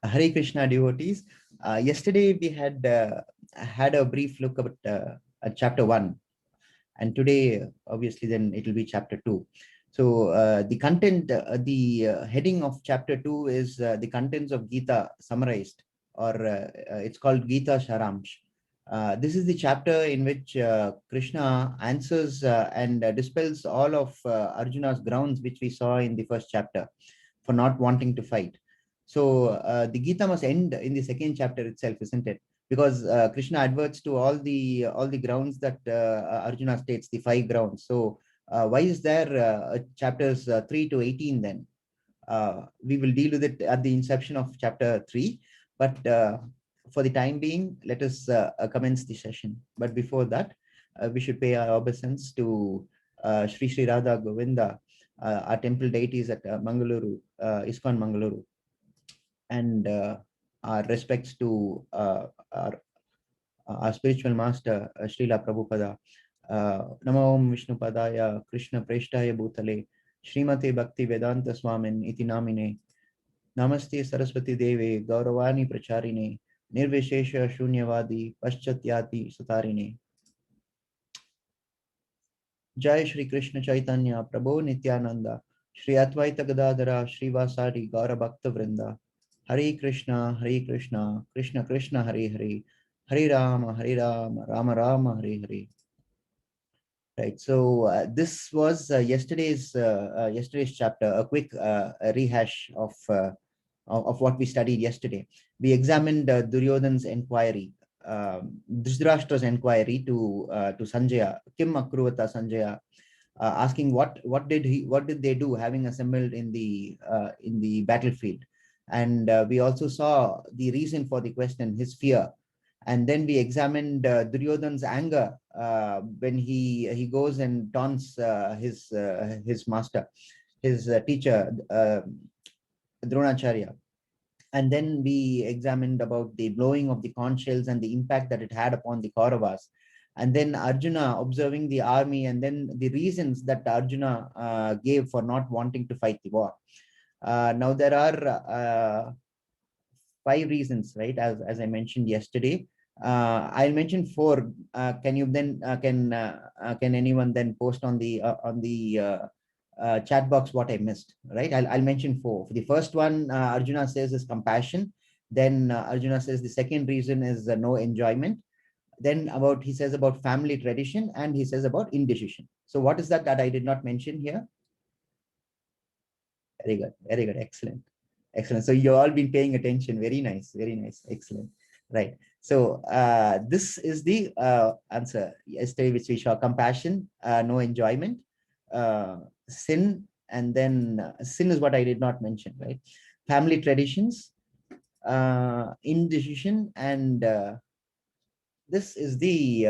Hare Krishna devotees. Yesterday we had a brief look at chapter 1, and today obviously then it will be chapter 2. So the content, the heading of chapter 2 is the contents of Gita summarized, or it's called Gita Saramsh. This is the chapter in which Krishna answers and dispels all of Arjuna's grounds, which we saw in the first chapter, for not wanting to fight. So the Gita must end in the second chapter itself, isn't it? Because Krishna adverts to all the grounds that Arjuna states, the 5 grounds. So why is there chapters 3 to 18 then? We will deal with it at the inception of chapter 3, but for the time being, let us commence the session. But before that, we should pay our obeisance to Sri Sri Radha Govinda, our temple deities at Mangaluru, ISKCON Mangaluru, and our respects to our spiritual master, Srila Prabhupada. Namo Om Vishnu Padaya Krishna Preshtaya Bhutale Srimate Bhakti Vedanta Swamin Iti Namine Namaste Saraswati Deve Gauravani Pracharine Nirvishesha Shunyavadi Paschatyati Satarine. Jai Shri Krishna Chaitanya Prabhu Nityananda Shri Advaita Gadadhara Shri Vasari Gaura Bhakta Vrinda. Hare Krishna Krishna Krishna Hare Hare Hare Rama Rama Rama Hare Hare. Right. So this was yesterday's chapter, a quick rehash of what we studied yesterday. We examined Duryodhan's inquiry, Dhritarashtra's inquiry to Sanjaya, Kim Akruvata Sanjaya, asking what did they do, having assembled in the battlefield, and we also saw the reason for the question, his fear. And then we examined Duryodhan's anger when he goes and taunts his master, his teacher, Dronacharya. And then we examined about the blowing of the conch shells and the impact that it had upon the Kauravas. And then Arjuna observing the army, and then the reasons that Arjuna gave for not wanting to fight the war. Now there are 5 reasons, right? As I mentioned yesterday. I'll mention 4. Can you then can anyone then post on the chat box what I missed? Right. I'll mention 4. For the first one, Arjuna says is compassion. Then Arjuna says the second reason is no enjoyment. Then he says about family tradition, and he says about indecision. So what is that I did not mention here? Very good. Very good. Excellent. Excellent. So you all been paying attention. Very nice. Very nice. Excellent. Right. So this is the answer yesterday, which we saw: compassion, no enjoyment, sin, and then sin is what I did not mention, right? Family traditions, indecision, and this is the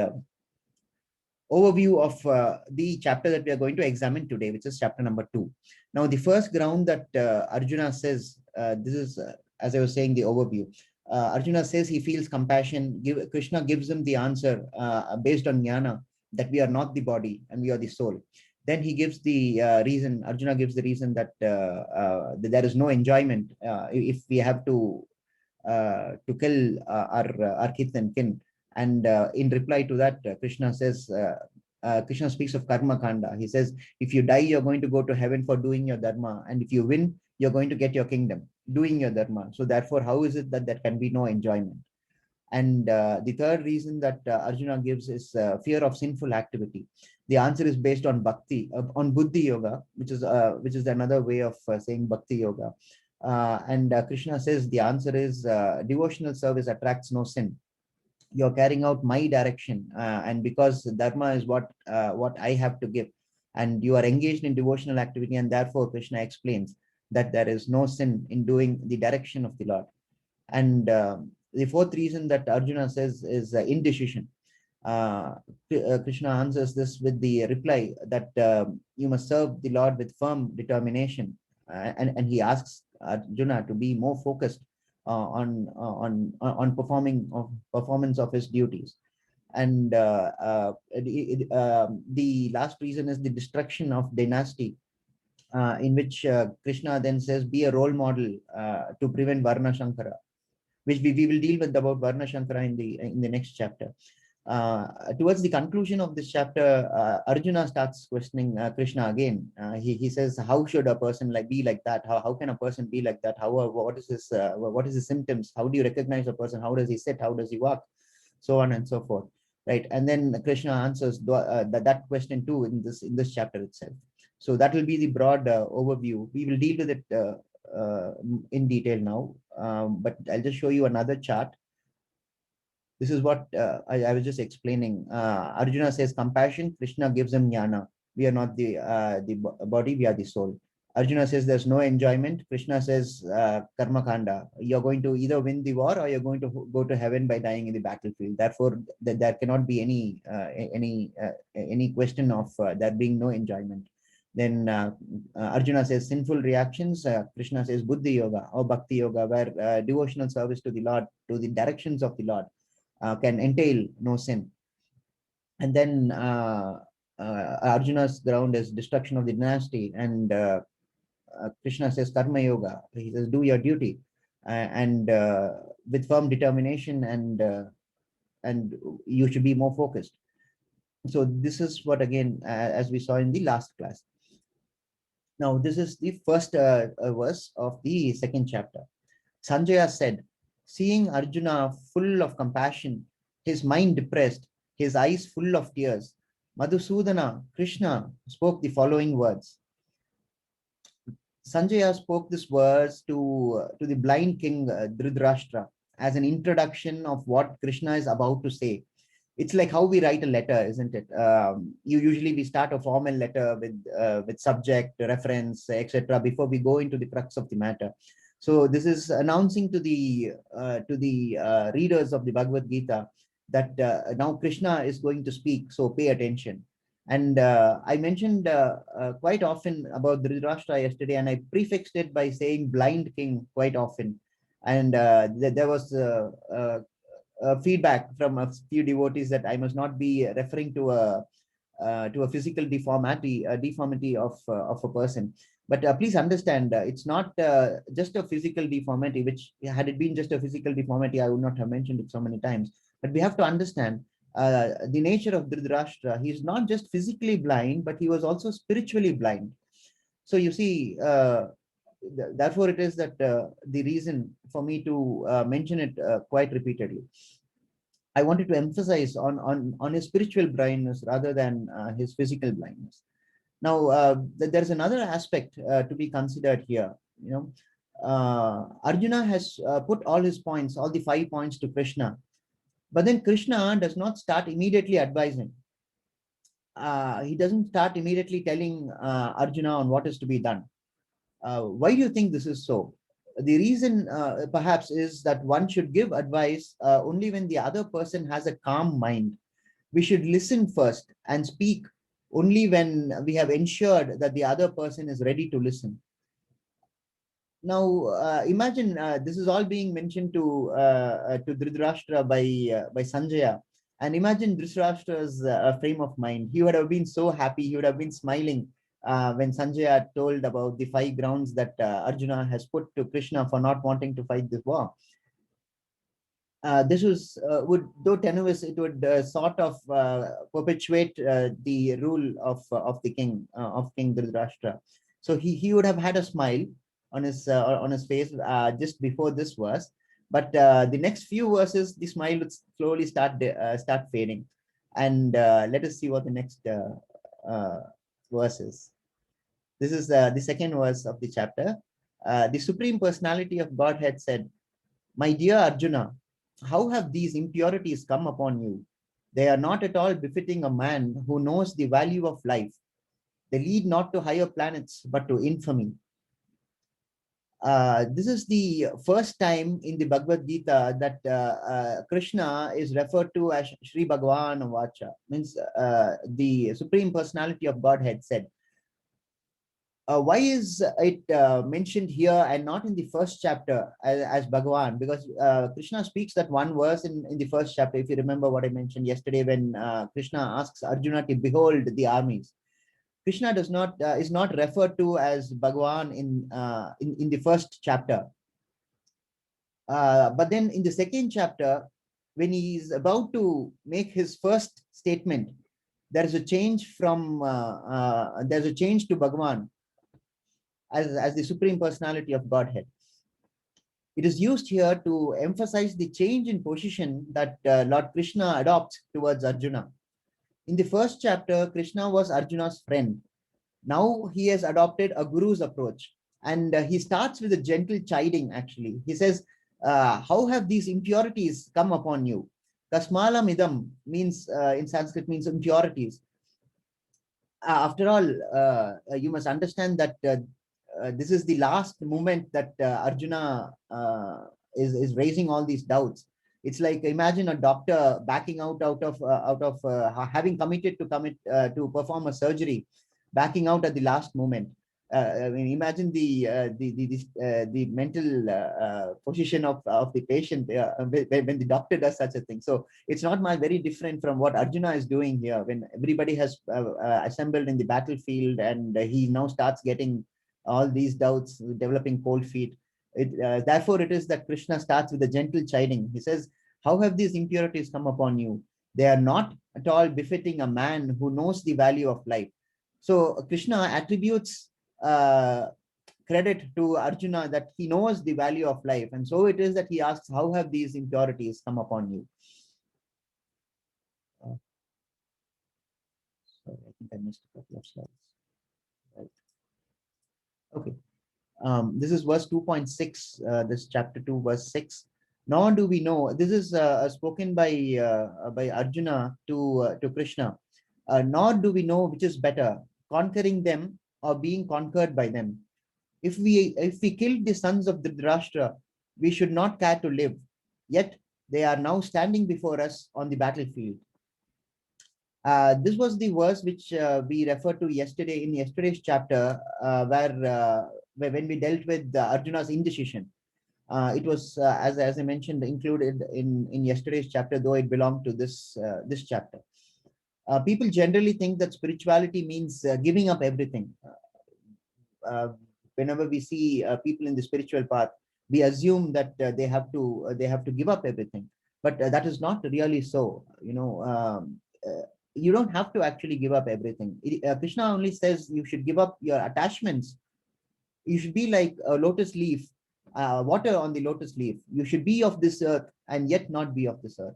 overview of the chapter that we are going to examine today, which is chapter number 2. Now, the first ground that Arjuna says, this is, as I was saying, the overview. Arjuna says he feels compassion. Krishna gives him the answer based on jnana, that we are not the body and we are the soul. Then he gives the reason, Arjuna gives the reason that there is no enjoyment if we have to kill our kith and kin. And in reply to that, Krishna says, Krishna speaks of karma kanda. He says, if you die, you're going to go to heaven for doing your dharma. And if you win, you're going to get your kingdom, doing your dharma. So therefore, how is it that there can be no enjoyment? And the third reason that Arjuna gives is fear of sinful activity. The answer is based on bhakti, on buddhi yoga, which is another way of saying bhakti yoga. And Krishna says the answer is devotional service attracts no sin. You're carrying out my direction, and because dharma is what I have to give, and you are engaged in devotional activity, and therefore Krishna explains that there is no sin in doing the direction of the Lord. And the fourth reason that Arjuna says is indecision. Krishna answers this with the reply that you must serve the Lord with firm determination, and he asks Arjuna to be more focused on performance of his duties. And the last reason is the destruction of dynasty, in which Krishna then says, be a role model to prevent Varna Shankara. which we will deal with about Varna Shankara in the next chapter. Towards the conclusion of this chapter, Arjuna starts questioning Krishna again. He says, "How should a person be like that? How can a person be like that? What is his what is his symptoms? How do you recognize a person? How does he sit? How does he walk? So on and so forth." Right, and then Krishna answers that question too in this chapter itself. So that will be the broad overview. We will deal with it in detail now, but I'll just show you another chart. This is what I was just explaining. Arjuna says compassion, Krishna gives him jnana. We are not the body, we are the soul. Arjuna says there's no enjoyment. Krishna says karma kanda. You're going to either win the war or you're going to go to heaven by dying in the battlefield. Therefore, there cannot be any question of there being no enjoyment. Then Arjuna says sinful reactions. Krishna says buddhi yoga or bhakti yoga, where devotional service to the Lord, to the directions of the Lord, can entail no sin. And then Arjuna's ground is destruction of the dynasty, and Krishna says karma yoga. He says do your duty, and with firm determination, and you should be more focused. So this is what, again, as we saw in the last class. Now this is the first verse of the second chapter. Sanjaya said, seeing Arjuna full of compassion, his mind depressed, his eyes full of tears, Madhusudana, Krishna, spoke the following words. Sanjaya spoke these words to the blind king Dhritarashtra as an introduction of what Krishna is about to say. It's like how we write a letter, isn't it? Usually we start a formal letter with subject, reference, etc. before we go into the crux of the matter. So this is announcing to the readers of the Bhagavad Gita that now Krishna is going to speak, so pay attention. And I mentioned quite often about Dhritarashtra yesterday, and I prefixed it by saying blind king quite often. And there was feedback from a few devotees that I must not be referring to a physical deformity of a person. But please understand, it's not just a physical deformity, which had it been just a physical deformity, I would not have mentioned it so many times. But we have to understand the nature of Dhritarashtra. He's not just physically blind, but he was also spiritually blind. So you see, therefore it is that the reason for me to mention it quite repeatedly. I wanted to emphasize on his spiritual blindness rather than his physical blindness. Now, there's another aspect to be considered here. Arjuna has put all his points, all the 5 points to Krishna, but then Krishna does not start immediately advising. He doesn't start immediately telling Arjuna on what is to be done. Why do you think this is so? The reason perhaps is that one should give advice only when the other person has a calm mind. We should listen first and speak only when we have ensured that the other person is ready to listen. Now, imagine this is all being mentioned to Dhritarashtra by Sanjaya. And imagine Dhritarashtra's frame of mind. He would have been so happy. He would have been smiling when Sanjaya told about the 5 grounds that Arjuna has put to Krishna for not wanting to fight this war. This was though tenuous, it would sort of perpetuate the rule of the king of King Dhritarashtra. So he would have had a smile on his face just before this verse, but the next few verses, the smile would slowly start fading. And let us see what the next verse is. This is the second verse of the chapter. The Supreme Personality of Godhead said, "My dear Arjuna, how have these impurities come upon you? They are not at all befitting a man who knows the value of life. They lead not to higher planets, but to infamy." This is the first time in the Bhagavad Gita that Krishna is referred to as Sri Bhagavan Vacha, means the Supreme Personality of Godhead said. Why is it mentioned here and not in the first chapter as Bhagavan? Because Krishna speaks that one verse in the first chapter, if you remember what I mentioned yesterday, when Krishna asks Arjuna to behold the armies. Krishna is not referred to as Bhagavan in the first chapter. But then in the second chapter, when he is about to make his first statement, there is a change from there's a change to Bhagavan as the supreme personality of Godhead. It is used here to emphasize the change in position that Lord Krishna adopts towards Arjuna. In the first chapter, Krishna was Arjuna's friend. Now he has adopted a guru's approach, and he starts with a gentle chiding. Actually, he says, how have these impurities come upon you? Kasmalam idam means in Sanskrit means impurities. After all, you must understand that this is the last moment that Arjuna is raising all these doubts. It's like, imagine a doctor backing out of having committed to to perform a surgery, backing out at the last moment. I mean, imagine the mental position of the patient when the doctor does such a thing. So it's not my very different from what Arjuna is doing here when everybody has assembled in the battlefield, and he now starts getting all these doubts, developing cold feet. Therefore, it is that Krishna starts with a gentle chiding. He says, how have these impurities come upon you? They are not at all befitting a man who knows the value of life. So Krishna attributes credit to Arjuna that he knows the value of life. And so it is that he asks, how have these impurities come upon you? Sorry, I think I missed a couple of slides. Right. Okay. This is verse 2.6, this chapter 2, verse 6. Nor do we know, this is spoken by Arjuna to Krishna. Nor do we know which is better, conquering them or being conquered by them. If we killed the sons of Dhritarashtra, we should not care to live. Yet they are now standing before us on the battlefield. This was the verse which we referred to yesterday in yesterday's chapter, where when we dealt with Arjuna's indecision. It was, as I mentioned, included in yesterday's chapter, though it belonged to this chapter. People generally think that spirituality means giving up everything. Whenever we see people in the spiritual path, we assume that they have to give up everything, but that is not really so. You don't have to actually give up everything. Krishna only says you should give up your attachments. You should be like a lotus leaf, water on the lotus leaf. You should be of this earth and yet not be of this earth.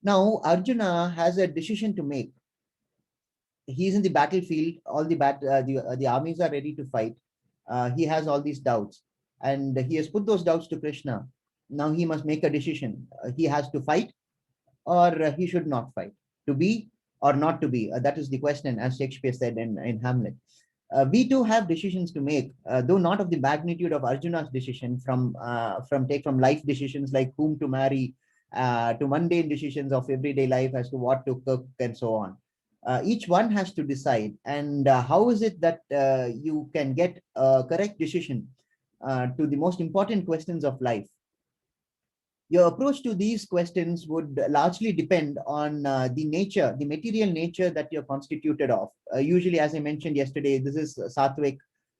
Now Arjuna has a decision to make. He's in the battlefield. All the armies are ready to fight. He has all these doubts, and he has put those doubts to Krishna. Now he must make a decision. He has to fight, or he should not fight. To be or not to be. That is the question, as Shakespeare said in Hamlet. We too have decisions to make, though not of the magnitude of Arjuna's decision from life decisions like whom to marry, to mundane decisions of everyday life as to what to cook and so on. Each one has to decide. And how is it that you can get a correct decision to the most important questions of life? Your approach to these questions would largely depend on the material nature that you're constituted of. Usually, as I mentioned yesterday, this is Sattvic,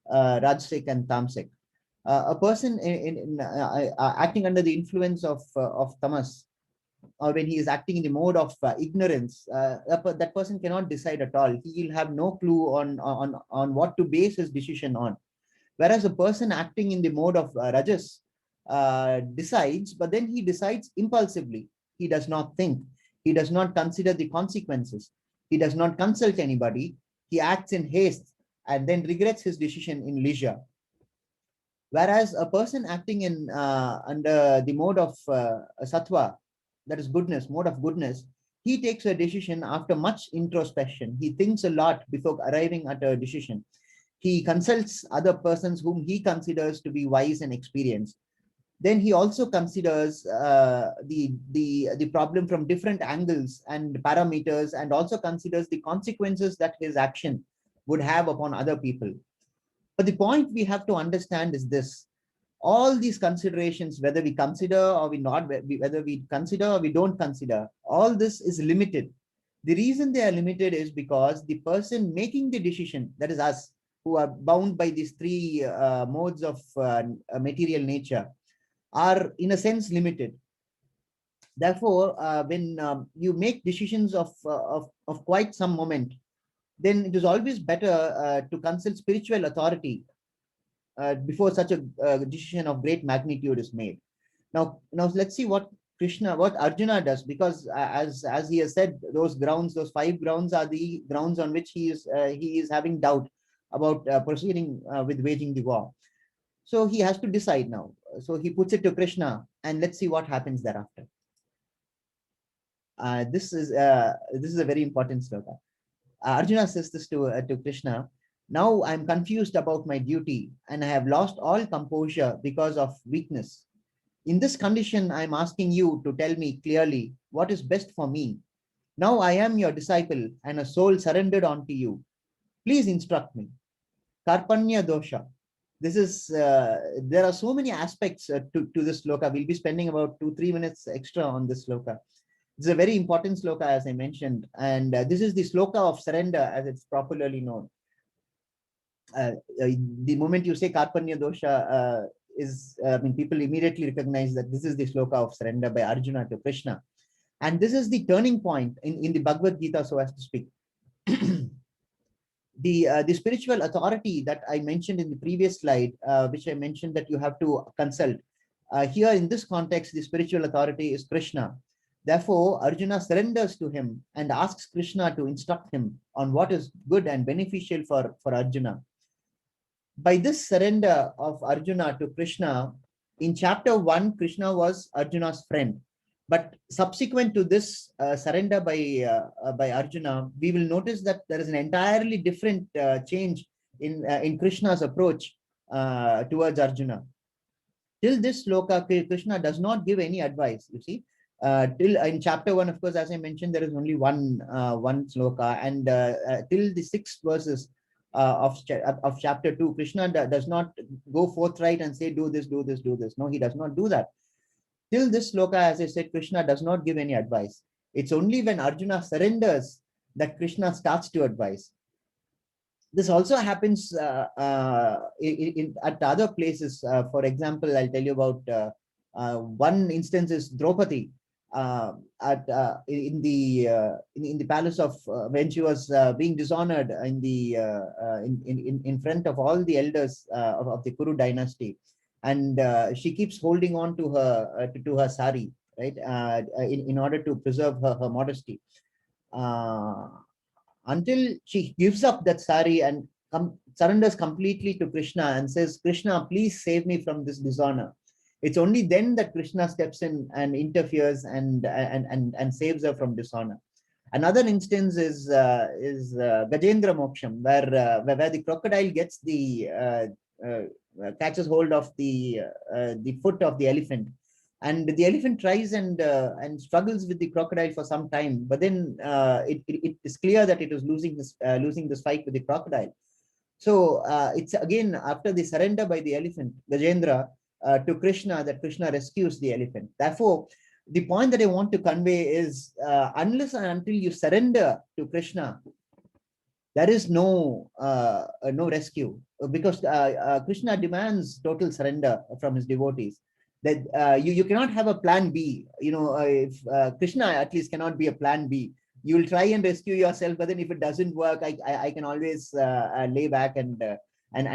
Rajasic, and Tamasic. A person acting under the influence of tamas, or when he is acting in the mode of ignorance, that person cannot decide at all. He will have no clue on what to base his decision on. Whereas a person acting in the mode of rajas decides, but then he decides impulsively. He does not think. He does not consider the consequences. He does not consult anybody. He acts in haste and then regrets his decision in leisure. Whereas a person acting in under the mode of sattva, that is goodness, mode of goodness, he takes a decision after much introspection. He thinks a lot before arriving at a decision. He consults other persons whom he considers to be wise and experienced. Then he also considers the problem from different angles and parameters, and also considers the consequences that his action would have upon other people. But the point we have to understand is this: all these considerations, whether we consider or we not, whether we consider or we don't consider, all this is limited. The reason they are limited is because the person making the decision, that is us, who are bound by these three modes of material nature, are in a sense limited. Therefore, when you make decisions of quite some moment, then it is always better to consult spiritual authority before such a decision of great magnitude is made. Now let's see what Arjuna does, because as he has said, those 5 grounds are the grounds on which he is having doubt about proceeding with waging the war. So he has to decide now. So he puts it to Krishna, and let's see what happens thereafter. This is a very important sloka. Arjuna says this to Krishna. Now I'm confused about my duty, and I have lost all composure because of weakness. In this condition, I'm asking you to tell me clearly what is best for me. Now I am your disciple and a soul surrendered unto you. Please instruct me. Karpanya dosha. There are so many aspects to this sloka. We'll be spending about 2-3 minutes extra on this sloka. It's a very important sloka, as I mentioned, and this is the sloka of surrender, as it's popularly known. The moment you say Karpanya dosha, people immediately recognize that this is the sloka of surrender by Arjuna to Krishna. And this is the turning point in the Bhagavad Gita, so as to speak. The spiritual authority that I mentioned in the previous slide, which I mentioned that you have to consult. Here in this context, the spiritual authority is Krishna. Therefore, Arjuna surrenders to him and asks Krishna to instruct him on what is good and beneficial for Arjuna. By this surrender of Arjuna to Krishna, in chapter 1, Krishna was Arjuna's friend. But subsequent to this surrender by Arjuna, we will notice that there is an entirely different change in Krishna's approach towards Arjuna. Till this sloka, Krishna does not give any advice. You see, till in chapter 1, of course, as I mentioned, there is only one sloka, and till the 6 verses of chapter 2, Krishna does not go forthright and say, do this, do this, do this. No, he does not do that. Till this sloka, as I said, Krishna does not give any advice. It's only when Arjuna surrenders that Krishna starts to advise. This also happens at other places. For example, I'll tell you about one instance is Draupadi in the palace of when she was being dishonored in front of all the elders of the Kuru dynasty, and she keeps holding on to her sari, right, in order to preserve her modesty. Until she gives up that sari and surrenders completely to Krishna and says, Krishna, please save me from this dishonor. It's only then that Krishna steps in and interferes and saves her from dishonor. Another instance is Gajendra Moksham, where the crocodile gets catches hold of the foot of the elephant, and the elephant tries and struggles with the crocodile for some time, but then it is clear that it is losing this fight with the crocodile. So it's again after the surrender by the elephant, Gajendra, to Krishna, that Krishna rescues the elephant. Therefore, the point that I want to convey is unless and until you surrender to Krishna, there is no rescue, because Krishna demands total surrender from his devotees. That you cannot have a plan B. If Krishna at least cannot be a plan B. You will try and rescue yourself, but then if it doesn't work, I can always lay back and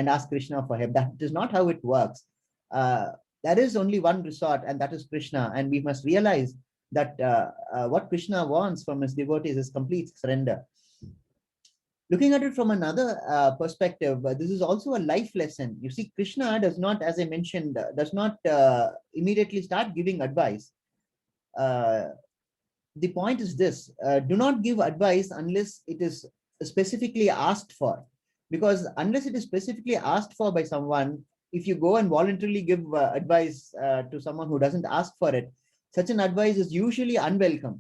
ask Krishna for help. That is not how it works. There is only one resort, and that is Krishna. And we must realize that what Krishna wants from his devotees is complete surrender. Looking at it from another perspective, this is also a life lesson. You see, Krishna does not, as I mentioned, does not immediately start giving advice. The point is this: do not give advice unless it is specifically asked for. Because unless it is specifically asked for by someone, if you go and voluntarily give advice to someone who doesn't ask for it, such an advice is usually unwelcome.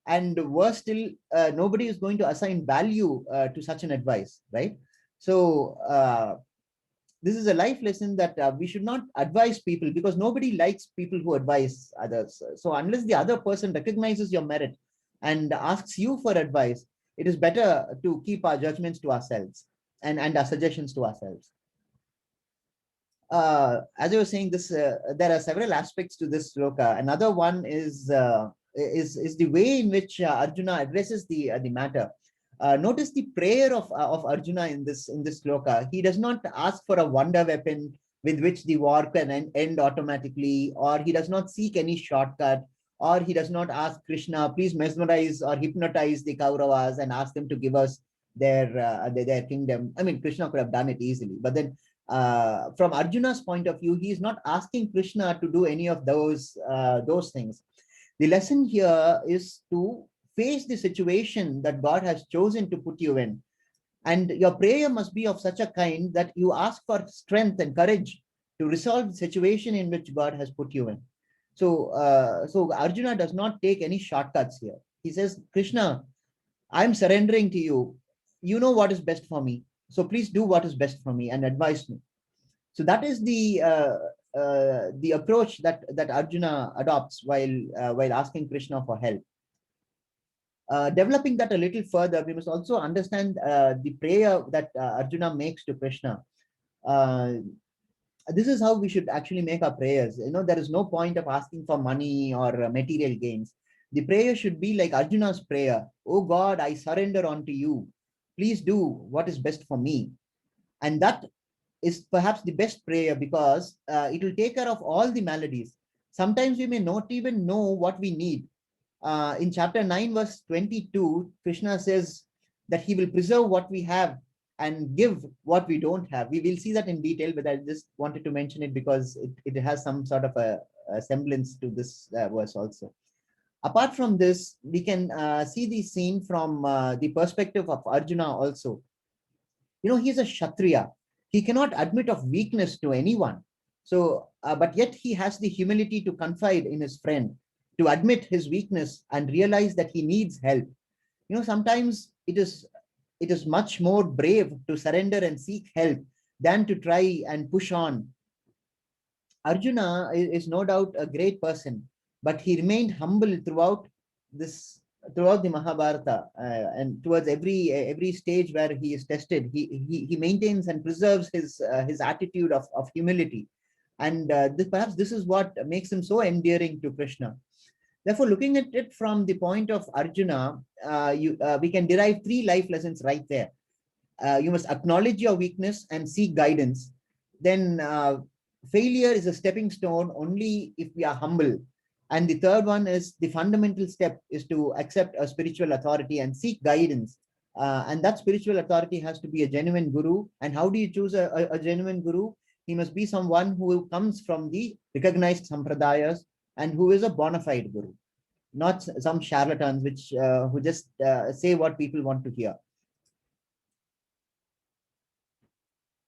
And worse still, nobody is going to assign value to such an advice, right? So this is a life lesson that we should not advise people, because nobody likes people who advise others. So unless the other person recognizes your merit and asks you for advice, it is better to keep our judgments to ourselves and our suggestions to ourselves. as I was saying, this there are several aspects to this sloka. Another one is the way in which Arjuna addresses the matter. Notice the prayer of Arjuna in this sloka. He does not ask for a wonder weapon with which the war can end automatically, or he does not seek any shortcut, or he does not ask Krishna, please mesmerize or hypnotize the Kauravas and ask them to give us their kingdom. I mean, Krishna could have done it easily, but then from Arjuna's point of view, he is not asking Krishna to do any of those things. The lesson here is to face the situation that God has chosen to put you in. And your prayer must be of such a kind that you ask for strength and courage to resolve the situation in which God has put you in. So Arjuna does not take any shortcuts here. He says, Krishna, I'm surrendering to you. You know what is best for me. So please do what is best for me and advise me. So that is the approach that Arjuna adopts while asking Krishna for help. Developing that a little further, we must also understand the prayer that Arjuna makes to Krishna. Uh, this is how we should actually make our prayers. There is no point of asking for money or material gains. The prayer should be like Arjuna's prayer. Oh God, I surrender unto you. Please do what is best for me. And that is perhaps the best prayer because it will take care of all the maladies. Sometimes we may not even know what we need. In chapter 9, verse 22, Krishna says that he will preserve what we have and give what we don't have. We will see that in detail, but I just wanted to mention it because it has some sort of a semblance to this verse also. Apart from this, we can see the scene from the perspective of Arjuna also. He's a Kshatriya. He cannot admit of weakness to anyone. So, but yet he has the humility to confide in his friend, to admit his weakness and realize that he needs help. Sometimes it is much more brave to surrender and seek help than to try and push on. Arjuna is no doubt a great person, but he remained humble this throughout the Mahabharata, and towards every stage where he is tested, he maintains and preserves his attitude of humility, and perhaps this is what makes him so endearing to Krishna. Therefore, looking at it from the point of Arjuna, we can derive three life lessons right there. You must acknowledge your weakness and seek guidance. Then failure is a stepping stone only if we are humble. And the third one is the fundamental step is to accept a spiritual authority and seek guidance. And that spiritual authority has to be a genuine guru. And how do you choose a genuine guru? He must be someone who comes from the recognized sampradayas and who is a bona fide guru, not some charlatans who just say what people want to hear.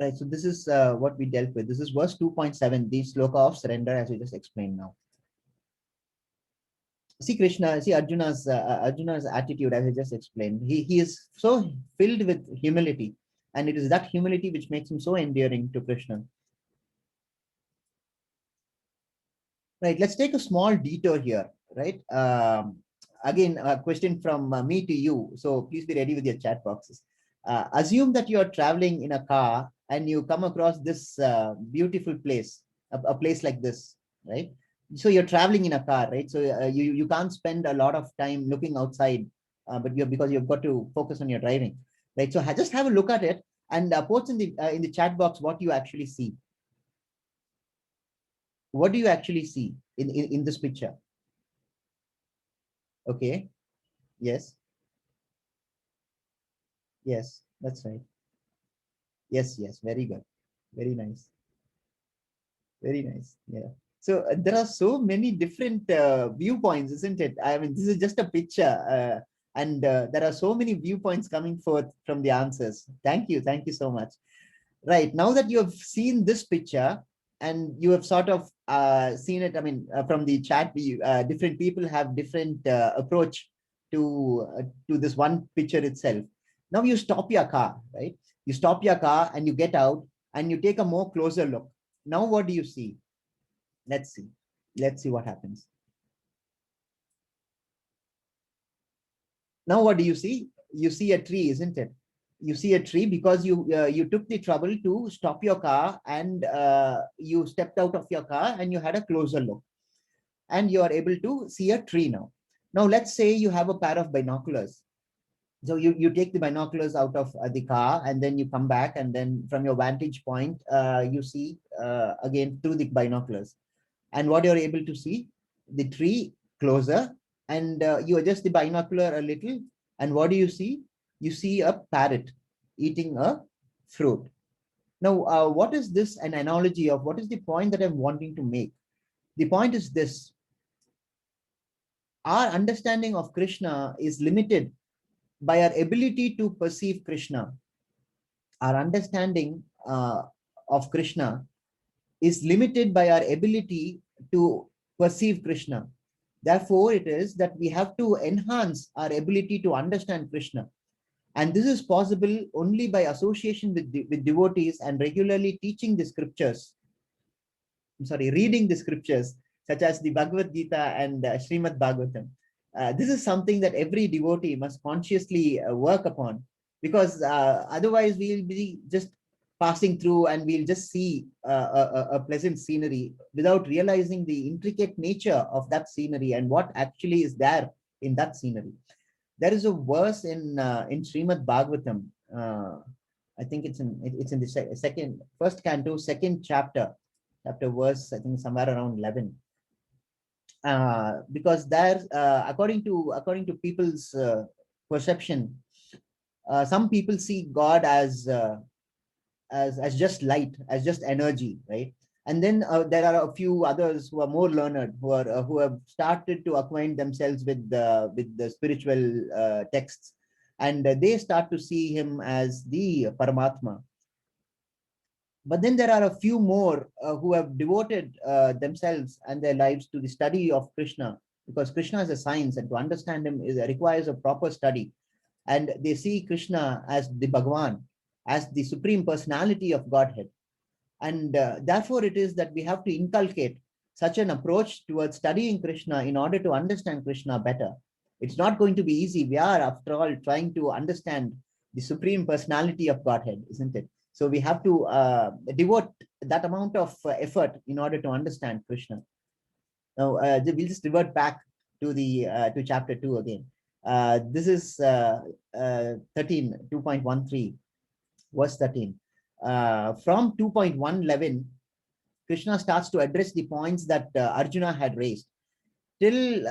Right, so this is what we dealt with. This is verse 2.7, the sloka of surrender, as we just explained now. See Arjuna's attitude, as I just explained. He is so filled with humility, and it is that humility which makes him so endearing to Krishna. Right, let's take a small detour here, right? Again, a question from me to you. So please be ready with your chat boxes. Assume that you are traveling in a car and you come across this beautiful place, a place like this, right? So you're traveling in a car, right? So you can't spend a lot of time looking outside, but because you've got to focus on your driving, right? So just have a look at it and post in the chat box what you actually see. What do you actually see in this picture? Okay. Yes. Yes, that's right. Yes, yes. Very good. Very nice. Very nice. Yeah. So there are so many different viewpoints, isn't it? I mean, this is just a picture, and there are so many viewpoints coming forth from the answers. Thank you. Thank you so much. Right. Now that you have seen this picture and you have sort of seen it, I mean, from the chat, different people have different approach to this one picture itself. Now you stop your car, right? You stop your car and you get out and you take a more closer look. Now what do you see? Let's see. Let's see what happens. Now what do you see? You see a tree, isn't it? You see a tree because you took the trouble to stop your car, and you stepped out of your car and you had a closer look, and you are able to see a tree now. Now let's say you have a pair of binoculars. So you take the binoculars out of the car, and then you come back, and then from your vantage point you see again through the binoculars, and what you're able to see, the tree closer, and you adjust the binocular a little, and what do you see? You see a parrot eating a fruit. Now what is this an analogy of? What is the point that I'm wanting to make? The point is this: our understanding of Krishna is limited by our ability to perceive Krishna. Our understanding of Krishna is limited by our ability to perceive Krishna. Therefore, it is that we have to enhance our ability to understand Krishna. And this is possible only by association with devotees and regularly teaching the scriptures. I'm sorry, reading the scriptures, such as the Bhagavad Gita and Srimad Bhagavatam. This is something that every devotee must consciously work upon, because otherwise we'll be just passing through and we'll just see a pleasant scenery without realizing the intricate nature of that scenery and what actually is there in that scenery. There is a verse in Srimad Bhagavatam. I think it's in the second first canto, second chapter verse, I think somewhere around 11. Because there, according to people's perception, some people see God as just light, as just energy, right? And then there are a few others who are more learned, who have started to acquaint themselves with the spiritual texts, and they start to see him as the Paramatma. But then there are a few more who have devoted themselves and their lives to the study of Krishna, because Krishna is a science, and to understand him requires a proper study. And they see Krishna as the Bhagavan, as the supreme personality of Godhead. And therefore, it is that we have to inculcate such an approach towards studying Krishna in order to understand Krishna better. It's not going to be easy. We are, after all, trying to understand the supreme personality of Godhead, isn't it? So we have to devote that amount of effort in order to understand Krishna. Now we'll just revert back to the to chapter 2 again. This is 13, 2.13, verse 13. From 2.111, Krishna starts to address the points that Arjuna had raised. Till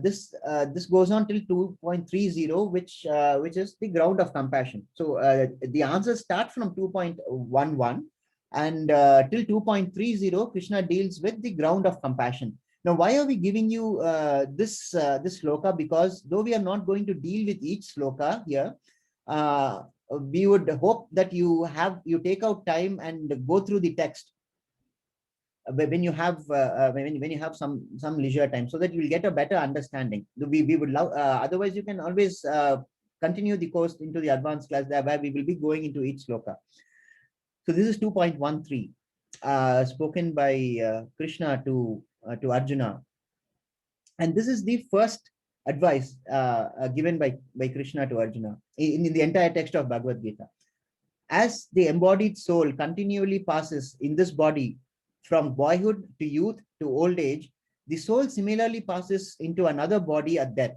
this goes on till 2.30, which is the ground of compassion. So the answers start from 2.11 and till 2.30, Krishna deals with the ground of compassion. Now, why are we giving you this sloka? Because though we are not going to deal with each sloka here, we would hope that you take out time and go through the text when you have when you have some leisure time, so that you will get a better understanding. We would love, otherwise you can always continue the course into the advanced class there, where we will be going into each sloka. So this is 2.13, spoken by Krishna to Arjuna, and this is the first advice given by Krishna to Arjuna in the entire text of Bhagavad Gita. As the embodied soul continually passes in this body from boyhood to youth to old age, the soul similarly passes into another body at death.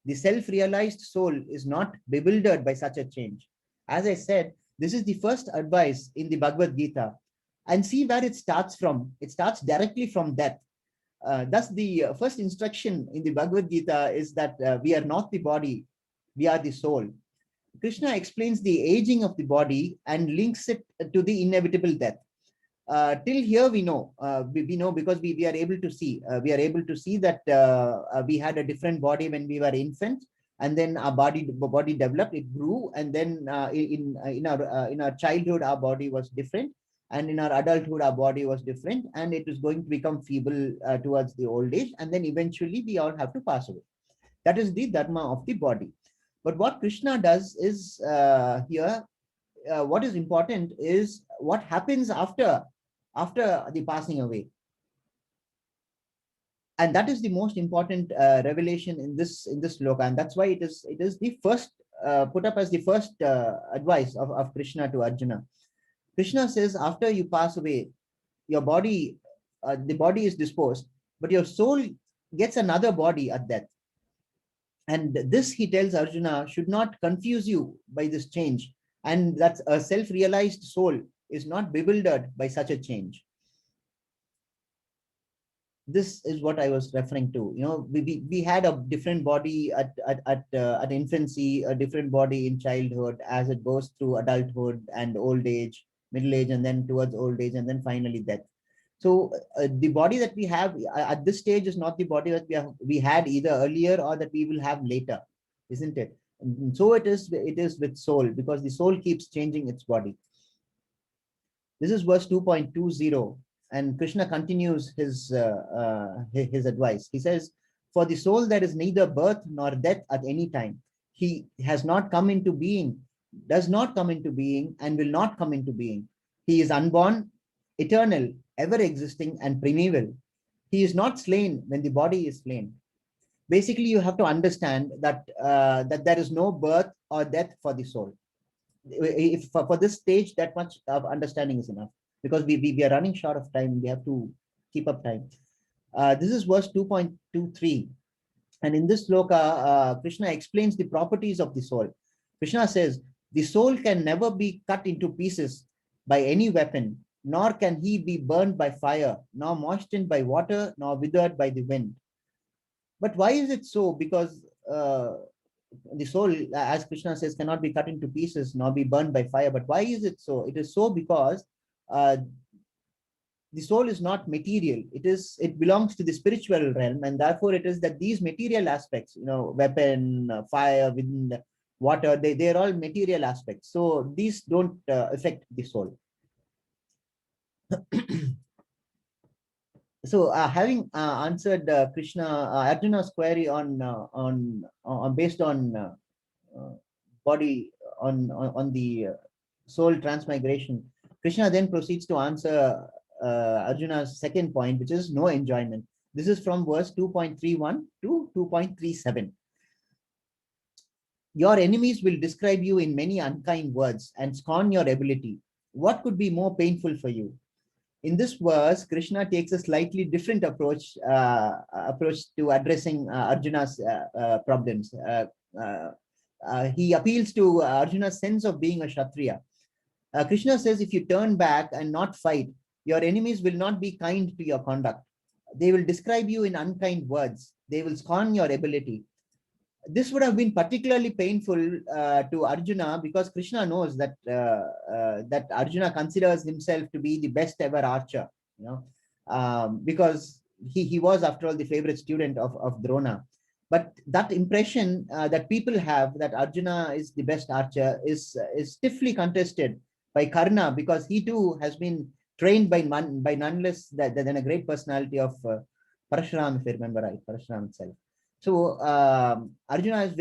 The self-realized soul is not bewildered by such a change. As I said, this is the first advice in the Bhagavad Gita. And see where it starts from. It starts directly from death. Thus, the first instruction in the Bhagavad Gita is that we are not the body, we are the soul. Krishna explains the aging of the body and links it to the inevitable death. Till here we know, we know because we are able to see. We are able to see that we had a different body when we were infants, and then our body developed, it grew, and then in our childhood our body was different, and in our adulthood our body was different, and it is going to become feeble towards the old age, and then eventually we all have to pass away. That is the dharma of the body. But what Krishna does is here, what is important is what happens after the passing away. And that is the most important revelation in this sloka, and that's why it is the first put up as the first advice of Krishna to Arjuna. Krishna says, after you pass away, your body, the body is disposed, but your soul gets another body at death. And this, he tells Arjuna, should not confuse you by this change, and that a self-realized soul is not bewildered by such a change. This is what I was referring to. We had a different body at infancy, a different body in childhood, as it goes through adulthood and old age, middle age, and then towards old age, and then finally death. So the body that we have at this stage is not the body that we had either earlier or that we will have later, isn't it? And so it is with soul, because the soul keeps changing its body. This is verse 2.20, and Krishna continues his advice. He says, "For the soul there is neither birth nor death at any time. He has not come into being, does not come into being, and will not come into being. He is unborn, eternal, ever existing, and primeval. He is not slain when the body is slain." Basically, you have to understand that that there is no birth or death for the soul. If for this stage, that much of understanding is enough, because we are running short of time. We have to keep up time. This is verse 2.23, and in this sloka, Krishna explains the properties of the soul. Krishna says, the soul can never be cut into pieces by any weapon, nor can he be burned by fire, nor moistened by water, nor withered by the wind. But why is it so? Because the soul, as Krishna says, cannot be cut into pieces nor be burned by fire. But why is it so? It is so because the soul is not material. It belongs to the spiritual realm, and therefore it is that these material aspects, weapon, fire, wind, water, they are all material aspects. So these don't affect the soul. So having answered Krishna Arjuna's query on based on body on the soul transmigration, Krishna then proceeds to answer Arjuna's second point, which is no enjoyment. This is from verse 2.31 to 2.37. Your enemies will describe you in many unkind words and scorn your ability. What could be more painful for you? In this verse, Krishna takes a slightly different approach to addressing Arjuna's problems. He appeals to Arjuna's sense of being a Kshatriya. Krishna says, if you turn back and not fight, your enemies will not be kind to your conduct. They will describe you in unkind words. They will scorn your ability. This would have been particularly painful to Arjuna, because Krishna knows that that Arjuna considers himself to be the best ever archer, because he was, after all, the favorite student of Drona. But that impression that people have that Arjuna is the best archer is stiffly contested by Karna, because he too has been trained by none less than a great personality of Parashuram, if I remember right, Parashuram itself. So Arjuna is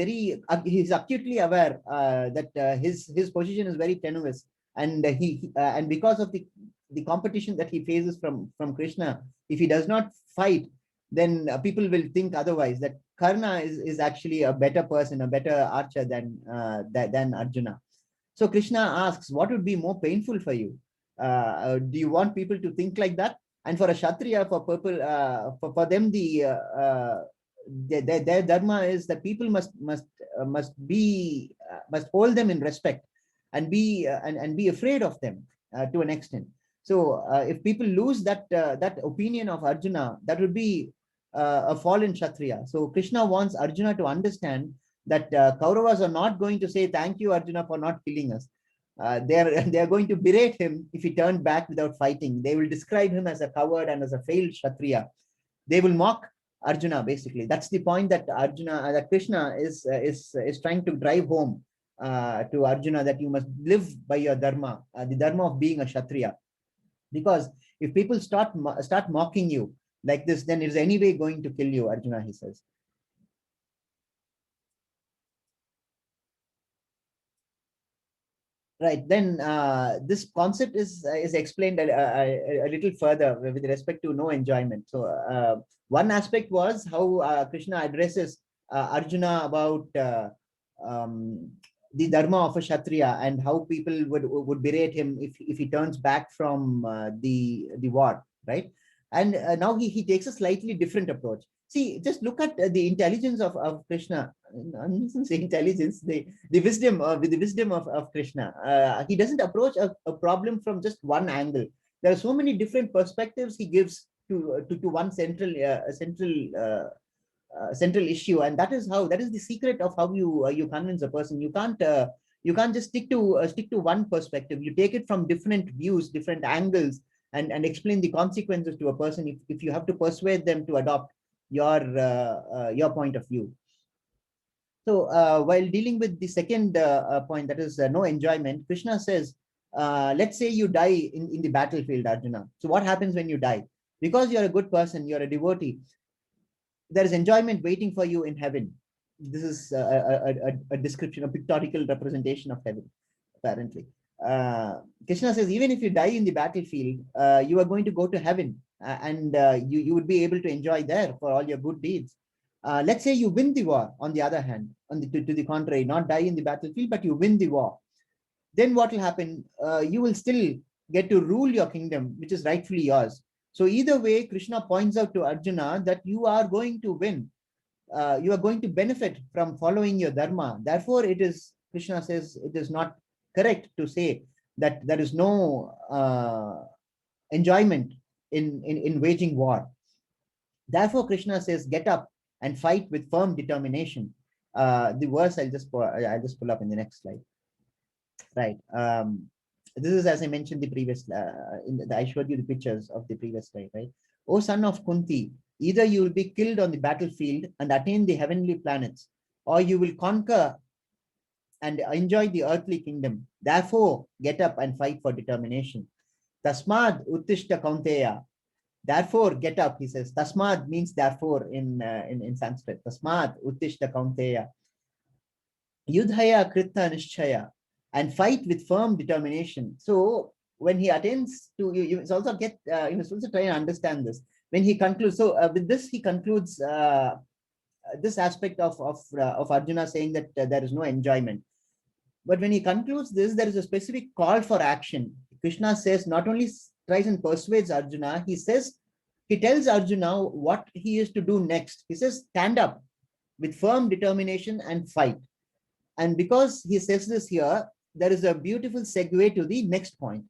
he's acutely aware that his position is very tenuous, and and because of the competition that he faces from Krishna, if he does not fight, then people will think otherwise, that Karna is actually a better person, a better archer than Arjuna. So Krishna asks, what would be more painful for you? Do you want people to think like that? And for a Kshatriya, for people, for them, their dharma is that people must hold them in respect and be afraid of them to an extent. So if people lose that opinion of Arjuna, that would be a fallen Kshatriya. So Krishna wants Arjuna to understand that Kauravas are not going to say, thank you, Arjuna, for not killing us. They are going to berate him if he turned back without fighting. They will describe him as a coward and as a failed Kshatriya. They will mock Arjuna, basically. That's the point that that Krishna is trying to drive home to Arjuna, that you must live by your dharma, the dharma of being a Kshatriya. Because if people start mocking you like this, then it is anyway going to kill you, Arjuna, he says. Right, then this concept is explained a little further with respect to no enjoyment. So one aspect was how Krishna addresses Arjuna about the dharma of a Kshatriya and how people would berate him if he turns back from the war, right? And now he takes a slightly different approach. See, just look at the intelligence of Krishna. I'm not saying intelligence, the wisdom with the wisdom of Krishna. He doesn't approach a problem from just one angle. There are so many different perspectives he gives to one central issue, and that is the secret of how you convince a person. You can't just stick to one perspective. You take it from different views, different angles, and explain the consequences to a person if you have to persuade them to adopt your point of view. So while dealing with the second point, that is no enjoyment, Krishna says, let's say you die in the battlefield, Arjuna. So what happens when you die? Because you're a good person, you're a devotee, there is enjoyment waiting for you in heaven. This is a description, a pictorial representation of heaven, apparently. Krishna says, even if you die in the battlefield, you are going to go to heaven, and you would be able to enjoy there for all your good deeds. Let's say you win the war, on the other hand, to the contrary, not die in the battlefield, but you win the war. Then what will happen? You will still get to rule your kingdom, which is rightfully yours. So either way, Krishna points out to Arjuna that you are going to win. You are going to benefit from following your dharma. Therefore, Krishna says, it is not correct to say that there is no enjoyment in waging war. Therefore, Krishna says, get up and fight with firm determination. The verse I'll just pull up in the next slide. Right. This is, as I mentioned the previous, I showed you the pictures of the previous slide, right? O son of Kunti, either you will be killed on the battlefield and attain the heavenly planets, or you will conquer and enjoy the earthly kingdom. Therefore, get up and fight for determination. Tasmad uttishta kaunteya. Therefore, get up, he says. Tasmad means therefore in Sanskrit. Tasmad uttishta kaunteya. Yudhaya kritta nishchaya. And fight with firm determination. So when he attains to, you must also you must also try and understand this. When he concludes, so with this he concludes this aspect of Arjuna saying that there is no enjoyment. But when he concludes this, there is a specific call for action. Krishna says, not only tries and persuades Arjuna, he tells Arjuna what he is to do next. He says, stand up with firm determination and fight. And because he says this here, there is a beautiful segue to the next point.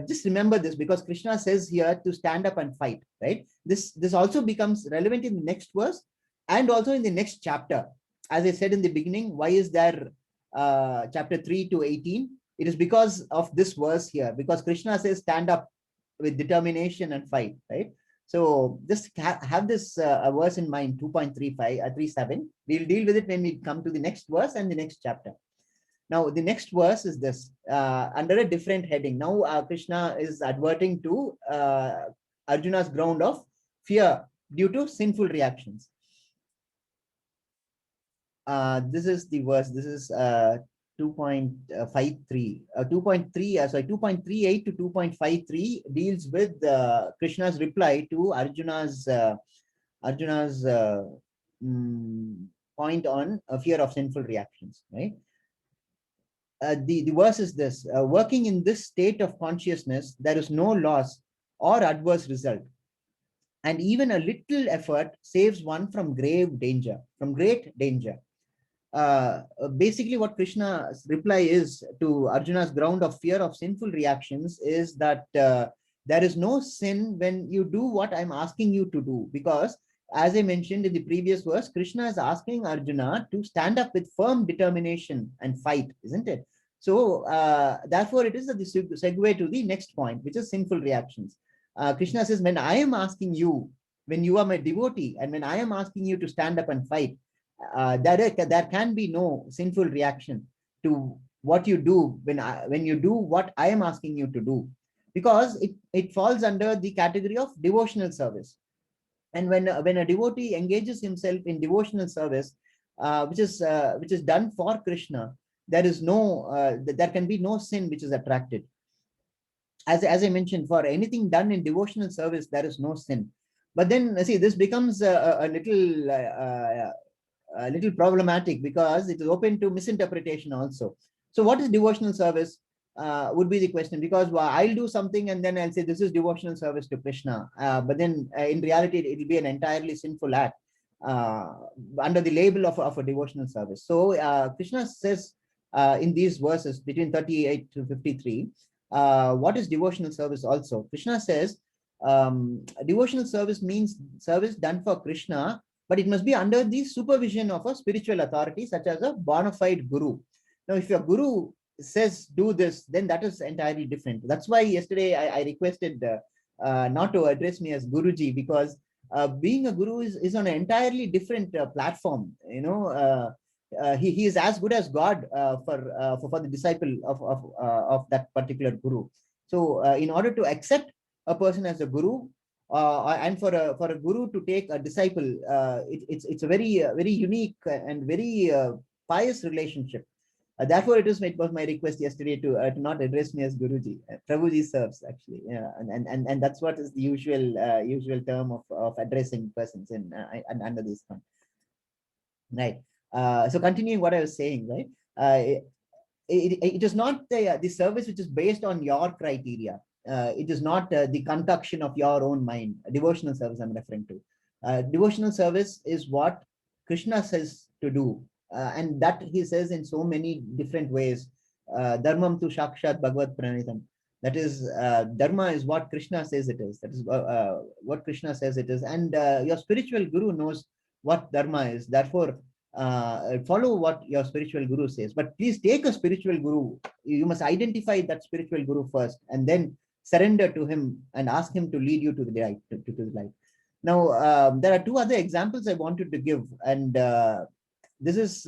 Just remember this, because Krishna says here to stand up and fight, right? This also becomes relevant in the next verse and also in the next chapter. As I said in the beginning, why is there chapter 3 to 18? It is because of this verse here, because Krishna says stand up with determination and fight, right? So just have this verse in mind, 2.37. We'll deal with it when we come to the next verse and the next chapter. Now, the next verse is this, under a different heading. Now, Krishna is adverting to Arjuna's ground of fear due to sinful reactions. This is the verse. This is 2.53. 2.38 to 2.53 deals with Krishna's reply to Arjuna's point on fear of sinful reactions, right? The verse is this, working in this state of consciousness, there is no loss or adverse result. And even a little effort saves one from great danger. Basically, what Krishna's reply is to Arjuna's ground of fear of sinful reactions is that there is no sin when you do what I'm asking you to do. Because, as I mentioned in the previous verse, Krishna is asking Arjuna to stand up with firm determination and fight, isn't it? So, therefore, it is the segue to the next point, which is sinful reactions. Krishna says, when I am asking you, when you are my devotee, and when I am asking you to stand up and fight, there can be no sinful reaction to what you do when you do what I am asking you to do, because it falls under the category of devotional service. And when a devotee engages himself in devotional service, which is done for Krishna, there can be no sin which is attracted. As I mentioned, for anything done in devotional service, there is no sin. But then, see, this becomes a little a little problematic because it is open to misinterpretation also. So what is devotional service would be the question, because I'll do something and then I'll say this is devotional service to Krishna, but then in reality it will be an entirely sinful act uh, under the label of a devotional service. So Krishna says in these verses between 38 to 53, what is devotional service also? Krishna says devotional service means service done for Krishna, but it must be under the supervision of a spiritual authority, such as a bona fide guru. Now, if your guru says do this, then that is entirely different. That's why yesterday I requested not to address me as Guruji, because being a guru is on an entirely different platform. He is as good as God for the disciple of that particular guru. So in order to accept a person as a guru, and for a guru to take a disciple, it's a very unique and very pious relationship. Therefore, it was my request yesterday to not address me as Guruji. Prabhuji serves, actually, yeah, and that's what is the usual term of addressing persons in under this one, right? So continuing what I was saying, right? It is not the service which is based on your criteria. It is not the concoction of your own mind. Devotional service I'm referring to. Devotional service is what Krishna says to do, and that he says in so many different ways. Dharmam tu shakshat bhagavad pranitam. That is, dharma is what Krishna says it is. That is what Krishna says it is, and your spiritual guru knows what dharma is. Therefore, follow what your spiritual guru says. But please take a spiritual guru. You must identify that spiritual guru first, and then surrender to him and ask him to lead you to the light. To the light. Now, there are two other examples I wanted to give, and this is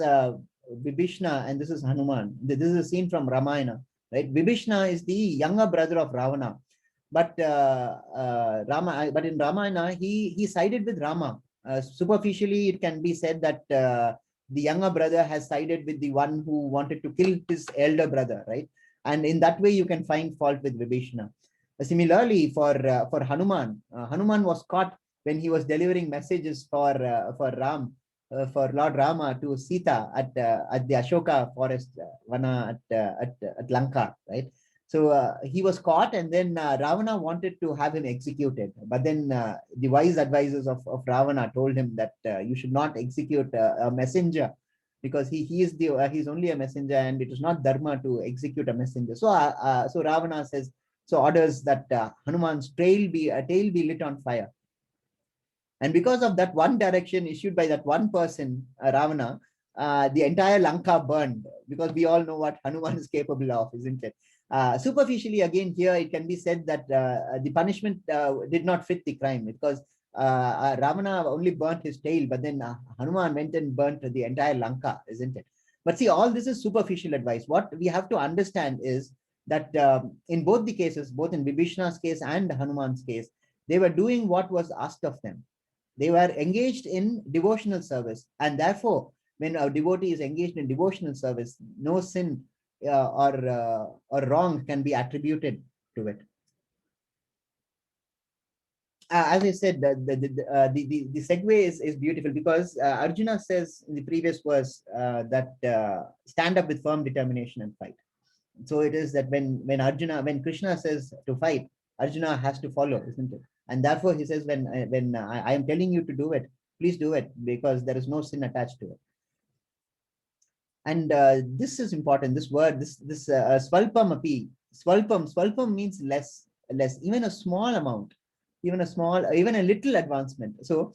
Vibhishna and this is Hanuman. This is a scene from Ramayana, right? Vibhishna is the younger brother of Ravana, but but in Ramayana he sided with Rama. Superficially, it can be said that the younger brother has sided with the one who wanted to kill his elder brother, right? And in that way, you can find fault with Vibhishna. Similarly, for Hanuman, Hanuman was caught when he was delivering messages for for Lord Rama to Sita at the Ashoka forest, Vana at Lanka, right? So he was caught, and then Ravana wanted to have him executed. But then the wise advisors of Ravana told him that you should not execute a messenger, because he's only a messenger, and it is not dharma to execute a messenger. So Ravana says, so orders that Hanuman's tail be lit on fire. And because of that one direction issued by that one person, Ravana, the entire Lanka burned, because we all know what Hanuman is capable of, isn't it? Superficially, again, here it can be said that the punishment did not fit the crime, because Ravana only burnt his tail, but then Hanuman went and burnt the entire Lanka, isn't it? But see, all this is superficial advice. What we have to understand is that in both the cases, both in Vibhishna's case and Hanuman's case, they were doing what was asked of them. They were engaged in devotional service, and therefore, when a devotee is engaged in devotional service, no sin or wrong can be attributed to it. As I said, the segue is beautiful, because Arjuna says in the previous verse that stand up with firm determination and fight. So it is that when Krishna says to fight, Arjuna has to follow, isn't it? And therefore he says, when I am telling you to do it, please do it, because there is no sin attached to it. And this is important. This word, this swalpam api, swalpam means less, even a small amount, even a little advancement. So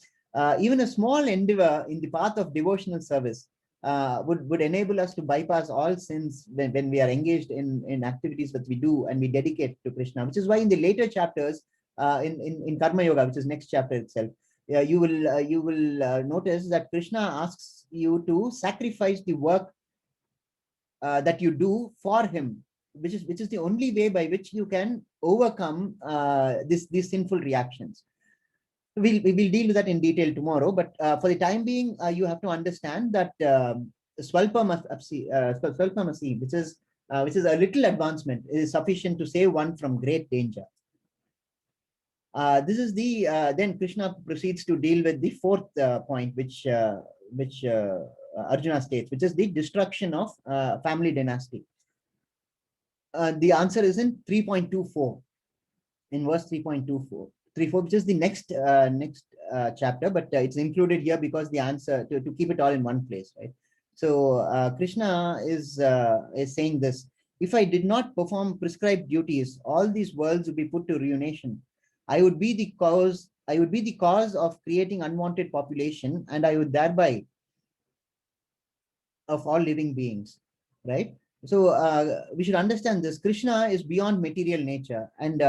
even a small endeavor in the path of devotional service would enable us to bypass all sins when we are engaged in activities that we do and we dedicate to Krishna. Which is why in the later chapters, in Karma Yoga, which is next chapter itself, you will notice that Krishna asks you to sacrifice the work that you do for him, which is the only way by which you can overcome these sinful reactions. We will deal with that in detail tomorrow, but for the time being, you have to understand that swalpamasi, which is a little advancement, is sufficient to save one from great danger. This is then Krishna proceeds to deal with the fourth point, which Arjuna states, which is the destruction of family dynasty. The answer is in 3.24, in verse 3.24, which is the next chapter, but it's included here because the answer to keep it all in one place, right? So Krishna is saying this: if I did not perform prescribed duties, all these worlds would be put to ruination. I would be the cause. I would be the cause of creating unwanted population, and I would thereby of all living beings, right? So we should understand this. Krishna is beyond material nature, and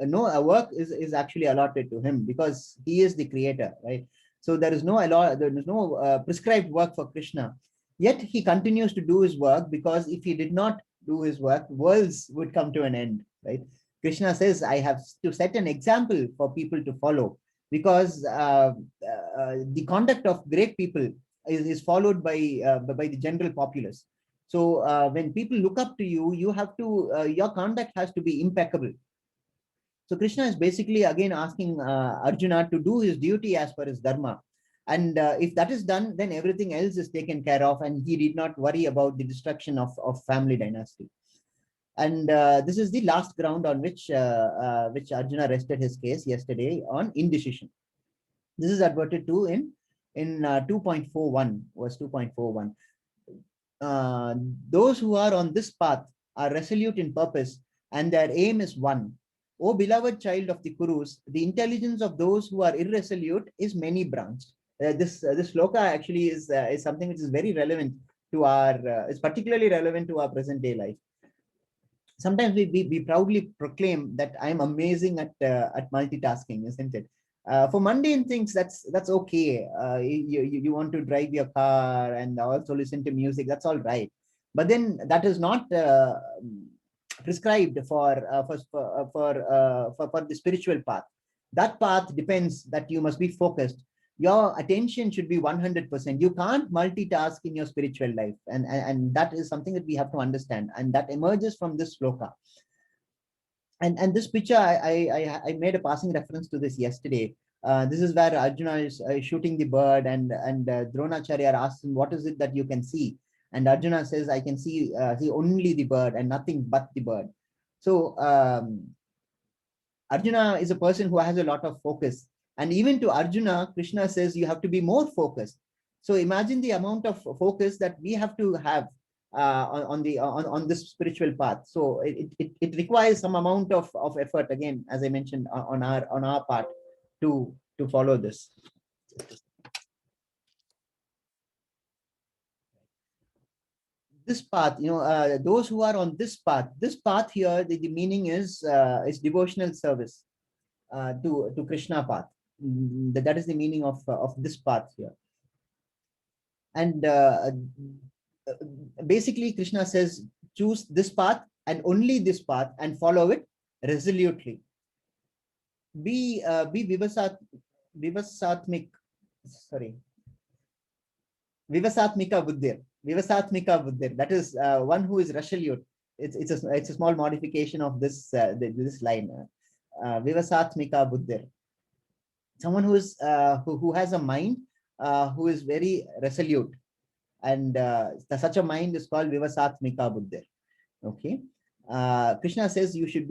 no work is actually allotted to him because he is the creator, right? So there is no prescribed work for Krishna. Yet he continues to do his work, because if he did not do his work, worlds would come to an end, right? Krishna says, I have to set an example for people to follow, because the conduct of great people is followed by the general populace. So when people look up to you, you have to your conduct has to be impeccable. So Krishna is basically again asking Arjuna to do his duty as per his dharma. And if that is done, then everything else is taken care of, and he did not worry about the destruction of family dynasty. And this is the last ground on which Arjuna rested his case yesterday, on indecision. This is adverted to in 2.41, verse 2.41. Those who are on this path are resolute in purpose, and their aim is one. O beloved child of the Kurus, the intelligence of those who are irresolute is many branched. This sloka actually is something which is very relevant to our, is particularly relevant to our present day life. Sometimes we proudly proclaim that I'm amazing at multitasking, isn't it? For mundane things, that's okay. You want to drive your car and also listen to music, that's all right. But then that is not prescribed for the spiritual path. That path depends that you must be focused. Your attention should be 100%. You can't multitask in your spiritual life, and that is something that we have to understand, and that emerges from this sloka. And this picture, I made a passing reference to this yesterday. This is where Arjuna is shooting the bird, and Dronacharya asks him, what is it that you can see? And Arjuna says, I can see only the bird and nothing but the bird. So Arjuna is a person who has a lot of focus. And even to Arjuna, Krishna says you have to be more focused. So imagine the amount of focus that we have to have on this spiritual path. So it requires some amount of effort, again, as I mentioned, on our part to follow this. This path, those who are on this path here, the meaning is devotional service to Krishna path. That is the meaning of this path here. And basically Krishna says, choose this path and only this path, and follow it resolutely. Be vivasatmik, sorry, vivasatmika buddhir. Vivasatmika buddhir. That is one who is resolute. It's a small modification of this this line. Vivasatmika buddhir. Someone who is who has a mind who is very resolute, and such a mind is called vivasatmika buddhir. Okay. Krishna says you should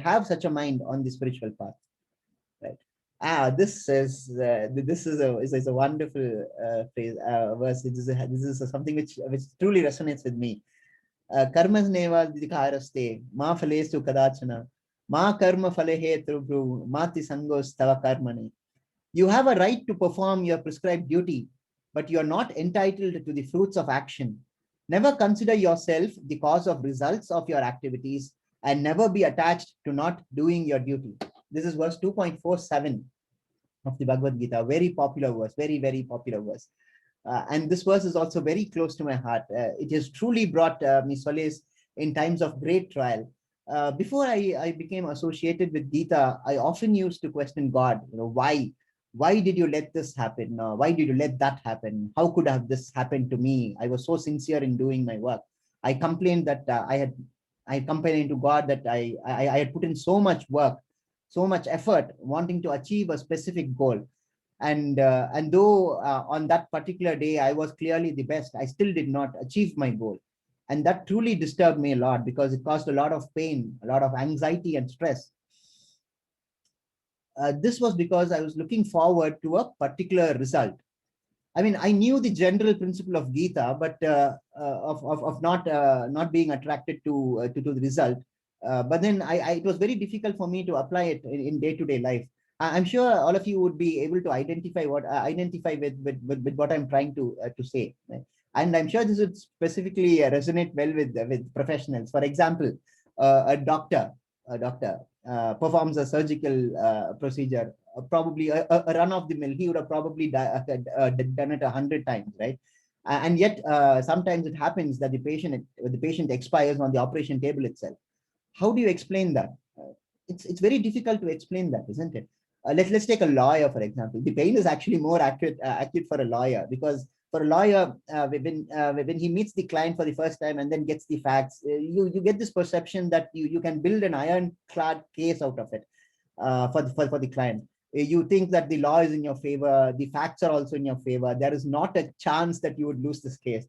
have such a mind on the spiritual path, right? This is a wonderful phrase, verse. This is something which truly resonates with me. Karmas neva dikaraste ma phalesu kadachana ma karma phalehe trubhu mati sangos tava karmane. You have a right to perform your prescribed duty, but you are not entitled to the fruits of action. Never consider yourself the cause of results of your activities, and never be attached to not doing your duty. This is verse 2.47 of the Bhagavad Gita. Very popular verse, very, very popular verse. And this verse is also very close to my heart. It has truly brought me solace in times of great trial. Before I became associated with Gita, I often used to question God, why did you let this happen? Why did you let that happen? How could have this happened to me? I was so sincere in doing my work. I complained that I complained to God that I had put in so much work, so much effort, wanting to achieve a specific goal. And though on that particular day I was clearly the best, I still did not achieve my goal. And that truly disturbed me a lot because it caused a lot of pain, a lot of anxiety and stress. This was because I was looking forward to a particular result. I mean, I knew the general principle of Gita, but of not being attracted to the result. But then it was very difficult for me to apply it in day-to-day life. I'm sure all of you would be able to identify with what I'm trying to say. Right? And I'm sure this would specifically resonate well with professionals. For example, a doctor performs a surgical procedure, probably a run of the mill, he would have probably done it 100 times, right? And yet sometimes it happens that the patient expires on the operation table itself. How do you explain that? It's very difficult to explain that, isn't it? Let's take a lawyer, for example. The pain is actually more acute for a lawyer, because for a lawyer, when he meets the client for the first time and then gets the facts, you get this perception that you can build an ironclad case out of it for the client. You think that the law is in your favor, the facts are also in your favor. There is not a chance that you would lose this case.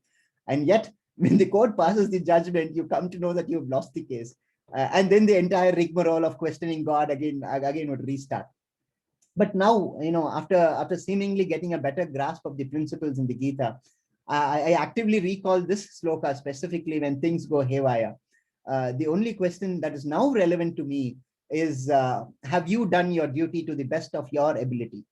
And yet, when the court passes the judgment, you come to know that you've lost the case. And then the entire rigmarole of questioning God again would restart. But now, after seemingly getting a better grasp of the principles in the Gita, I actively recall this sloka specifically when things go haywire. The only question that is now relevant to me is, have you done your duty to the best of your ability?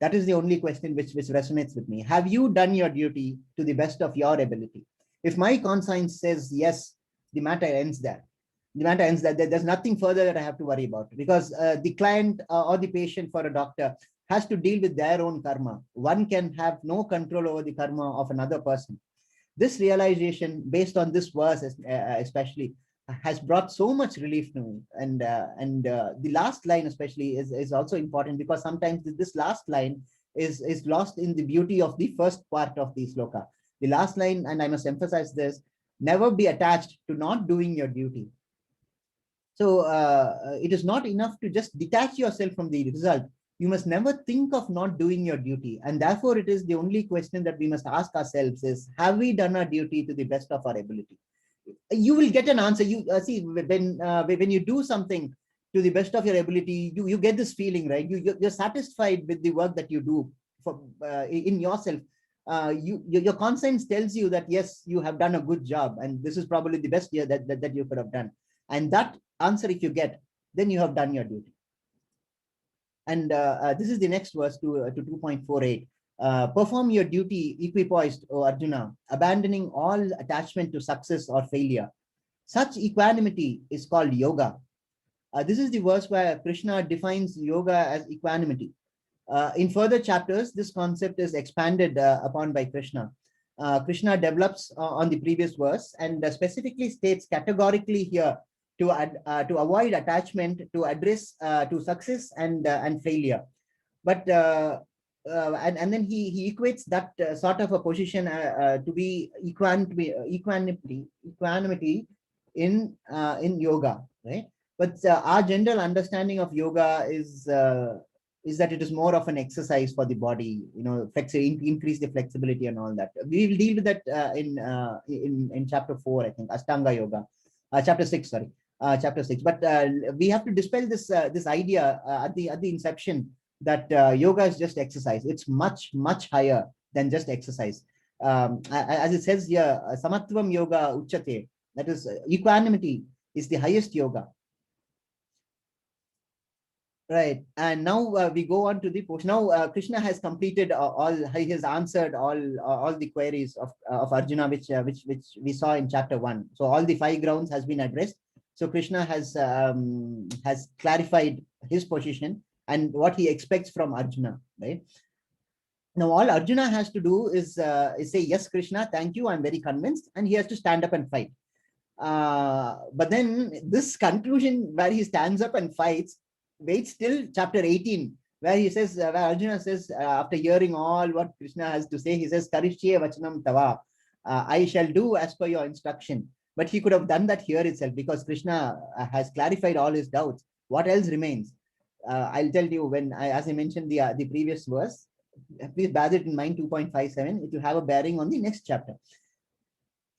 That is the only question which resonates with me. Have you done your duty to the best of your ability? If my conscience says yes, the matter ends there. The matter ends that there's nothing further that I have to worry about, because the client or the patient for a doctor has to deal with their own karma. One can have no control over the karma of another person. This realization, based on this verse especially, has brought so much relief to me. And the last line especially is also important, because sometimes this last line is lost in the beauty of the first part of the sloka. The last line, and I must emphasize this: never be attached to not doing your duty. So it is not enough to just detach yourself from the result. You must never think of not doing your duty. And therefore, it is the only question that we must ask ourselves is, have we done our duty to the best of our ability? You will get an answer. You see, when you do something to the best of your ability, you get this feeling, right? You're satisfied with the work that you do for in yourself. Your conscience tells you that yes, you have done a good job, and this is probably the best year that you could have done. And that answer, if you get, then you have done your duty. And this is the next verse to 2.48. Perform your duty equipoised, O Arjuna, abandoning all attachment to success or failure. Such equanimity is called yoga. This is the verse where Krishna defines yoga as equanimity. In further chapters, this concept is expanded upon by Krishna. Krishna develops on the previous verse and specifically states categorically here to avoid attachment, to address to success and failure. But and then he equates that sort of a position to be equanimity in yoga, right? But our general understanding of yoga is that it is more of an exercise for the body, increase the flexibility and all that. We will deal with that in chapter 4, I think, Ashtanga Yoga, chapter 6, sorry. Chapter 6. But we have to dispel this idea at the inception that yoga is just exercise. It's much higher than just exercise. As it says here, samatvam yoga uchate. That is, equanimity is the highest yoga. Right. And now we go on to the portion. Now Krishna has completed he has answered all the queries of Arjuna, which we saw in chapter 1. So all the 5 grounds has been addressed. So Krishna has clarified his position and what he expects from Arjuna, right? Now all Arjuna has to do is say, yes, Krishna, thank you, I'm very convinced, and he has to stand up and fight. But then this conclusion where he stands up and fights, waits till chapter 18, where he says, where Arjuna says, after hearing all what Krishna has to say, he says, Karishye vachanam tava, I shall do as per your instruction. But he could have done that here itself, because Krishna has clarified all his doubts. What else remains? I'll tell you, as I mentioned the previous verse, Please bear it in mind, 2.57. It will have a bearing on the next chapter.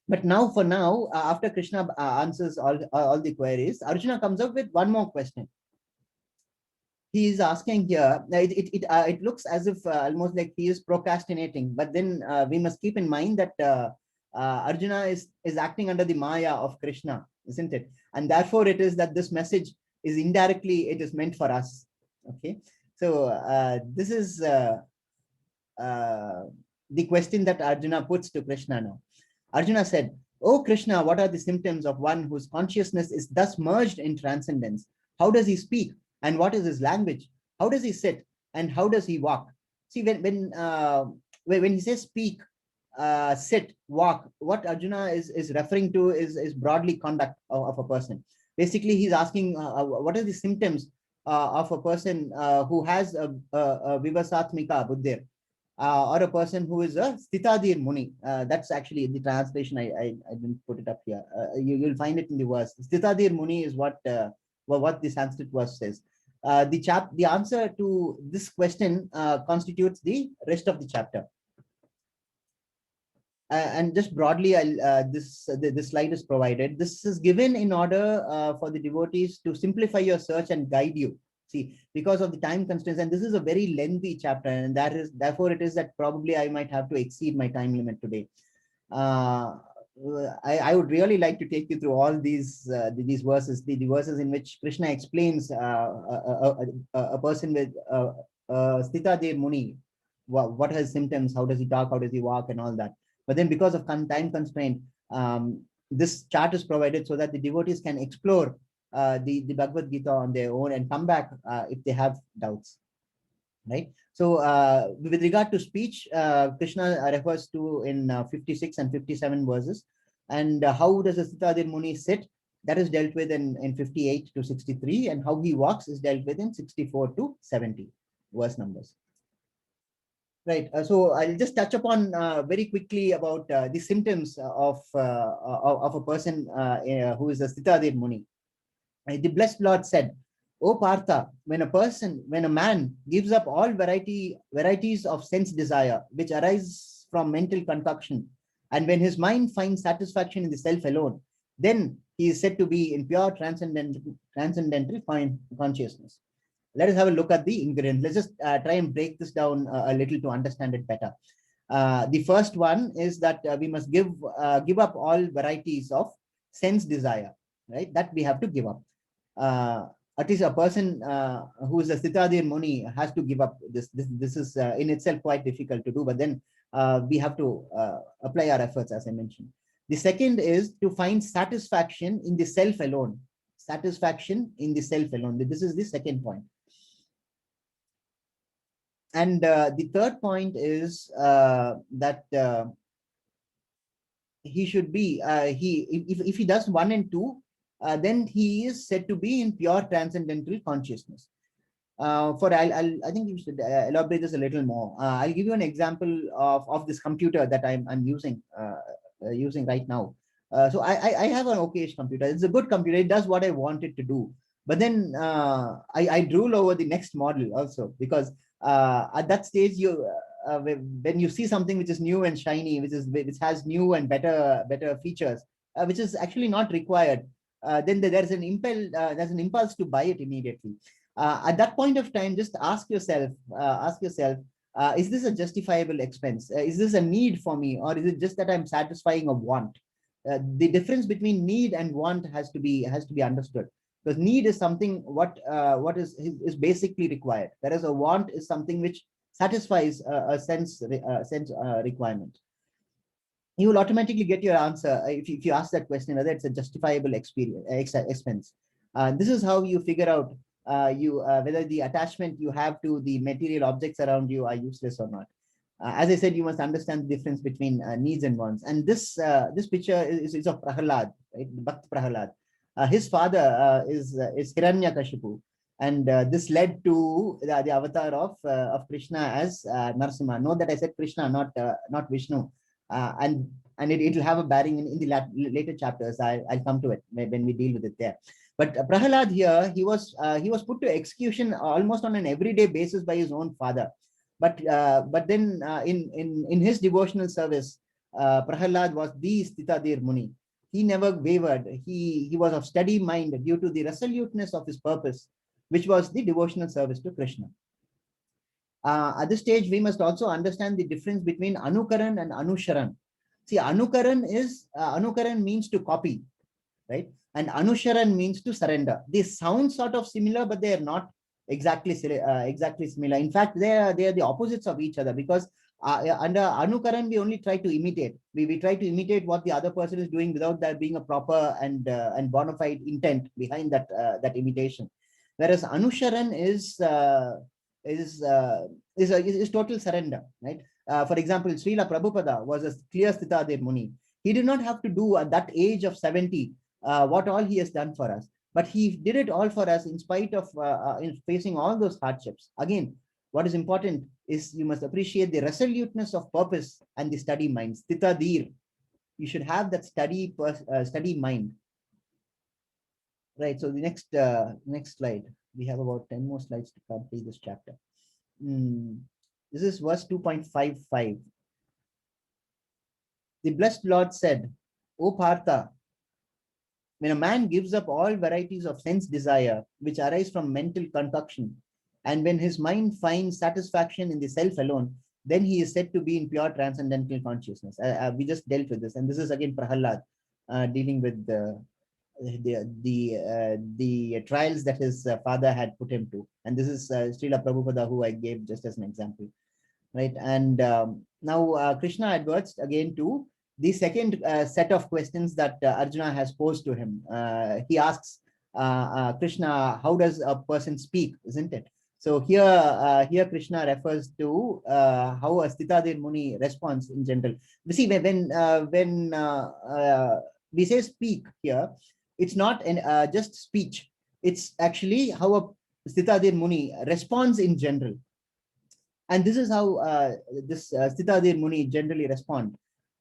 But now, for now, after Krishna answers all the queries, Arjuna comes up with one more question. He is asking here, it looks as if almost like he is procrastinating, but then we must keep in mind that Arjuna is acting under the Maya of Krishna, isn't it? And therefore it is that this message is indirectly, it is meant for us. Okay. So this is the question that Arjuna puts to Krishna now. Arjuna said, "Oh Krishna, what are the symptoms of one whose consciousness is thus merged in transcendence? How does he speak? And what is his language? How does he sit? And how does he walk?" See, when he says speak, sit, walk, what Arjuna is referring to is broadly conduct of a person. Basically, he's asking what are the symptoms of a person who has a Vivasatmika Buddhir, or a person who is a Stitadir Muni. That's actually the translation. I didn't put it up here. You'll find it in the verse. Stitadir Muni is what the Sanskrit verse says. The answer to this question constitutes the rest of the chapter. And just broadly, this slide is provided. This is given in order for the devotees to simplify your search and guide you. See, because of the time constraints, and this is a very lengthy chapter, and therefore it is that probably I might have to exceed my time limit today. I would really like to take you through all these verses, the verses in which Krishna explains a person with Sthita Dev Muni, what are his symptoms, how does he talk, how does he walk, and all that. But then because of time constraint, this chart is provided so that the devotees can explore the Bhagavad Gita on their own and come back if they have doubts. Right. So with regard to speech, Krishna refers to in 56 and 57 verses. And how does the Sitadir Muni sit? That is dealt with in 58 to 63. And how he walks is dealt with in 64 to 70 verse numbers. Right. So I'll just touch upon very quickly about the symptoms of a person who is a Sitadir Muni. The blessed Lord said, "O Partha, when a man gives up all varieties of sense desire, which arise from mental concoction, and when his mind finds satisfaction in the self alone, then he is said to be in pure transcendental consciousness." Let us have a look at the ingredients. Let's just try and break this down a little to understand it better. The first one is that we must give up all varieties of sense desire, right? That we have to give up. At least a person who is a Sitadir Muni has to give up this. This is in itself quite difficult to do, but then we have to apply our efforts, as I mentioned. The second is to find satisfaction in the self alone. Satisfaction in the self alone. This is the second point. And the third point is that he should be, if he does 1 and 2, then he is said to be in pure transcendental consciousness. I think you should elaborate this a little more. I'll give you an example of this computer that I'm using right now. So I have an okayish computer. It's a good computer. It does what I want it to do. But then I drool over the next model also, because at that stage when you see something which is new and shiny, which has new and better features, which is actually not required, then there's an impulse to buy it immediately. At that point of time, just ask yourself, is this a justifiable expense? Is this a need for me, or is it just that I'm satisfying a want? The difference between need and want has to be understood, because need is something what is basically required, whereas a want is something which satisfies a sense requirement. You will automatically get your answer if you ask that question whether it's a justifiable expense. This is how you figure out whether the attachment you have to the material objects around you are useless or not. As I said, you must understand the difference between needs and wants. And this picture is of Prahalad, right? Bhakt Prahalad. His father is Hiranyakashipu, and this led to the avatar of Krishna as Narasimha. Note that I said Krishna, not Vishnu, and it will have a bearing in the later chapters. I'll come to it when we deal with it there. But Prahalad here, he was put to execution almost on an everyday basis by his own father. But then in his devotional service, Prahalad was the Stitadir Muni. He never wavered. He was of steady mind due to the resoluteness of his purpose, which was the devotional service to Krishna. At this stage, we must also understand the difference between Anukaran and Anusharan. See, Anukaran means to copy, right? And Anusharan means to surrender. They sound sort of similar, but they are not exactly similar. In fact, they are the opposites of each other, because under Anukaran, we only try to imitate. We try to imitate what the other person is doing without there being a proper and bona fide intent behind that imitation. Whereas Anusharan is total surrender, right? For example, Srila Prabhupada was a clear Stitadir Muni. He did not have to do at that age of 70 what all he has done for us, but he did it all for us in spite of in facing all those hardships. Again, what is important is you must appreciate the resoluteness of purpose and the study mind. Stitadir, you should have that study mind. Right. So the next slide. We have about 10 more slides to complete this chapter. This is verse 2.55. The blessed Lord said, O Partha, when a man gives up all varieties of sense desire which arise from mental concoction, and when his mind finds satisfaction in the self alone, then he is said to be in pure transcendental consciousness. We just dealt with this, and this is again Prahalad dealing with the trials that his father had put him to, and this is Srila Prabhupada, who I gave just as an example, right? And now Krishna adverts again to the second set of questions that Arjuna has posed to him. He asks Krishna, how does a person speak, isn't it? So here Krishna refers to how a Stitadir Muni responds in general. We see when we say speak here, it's not just speech. It's actually how a Stitadir Muni responds in general. And this is how this Stitadir Muni generally respond.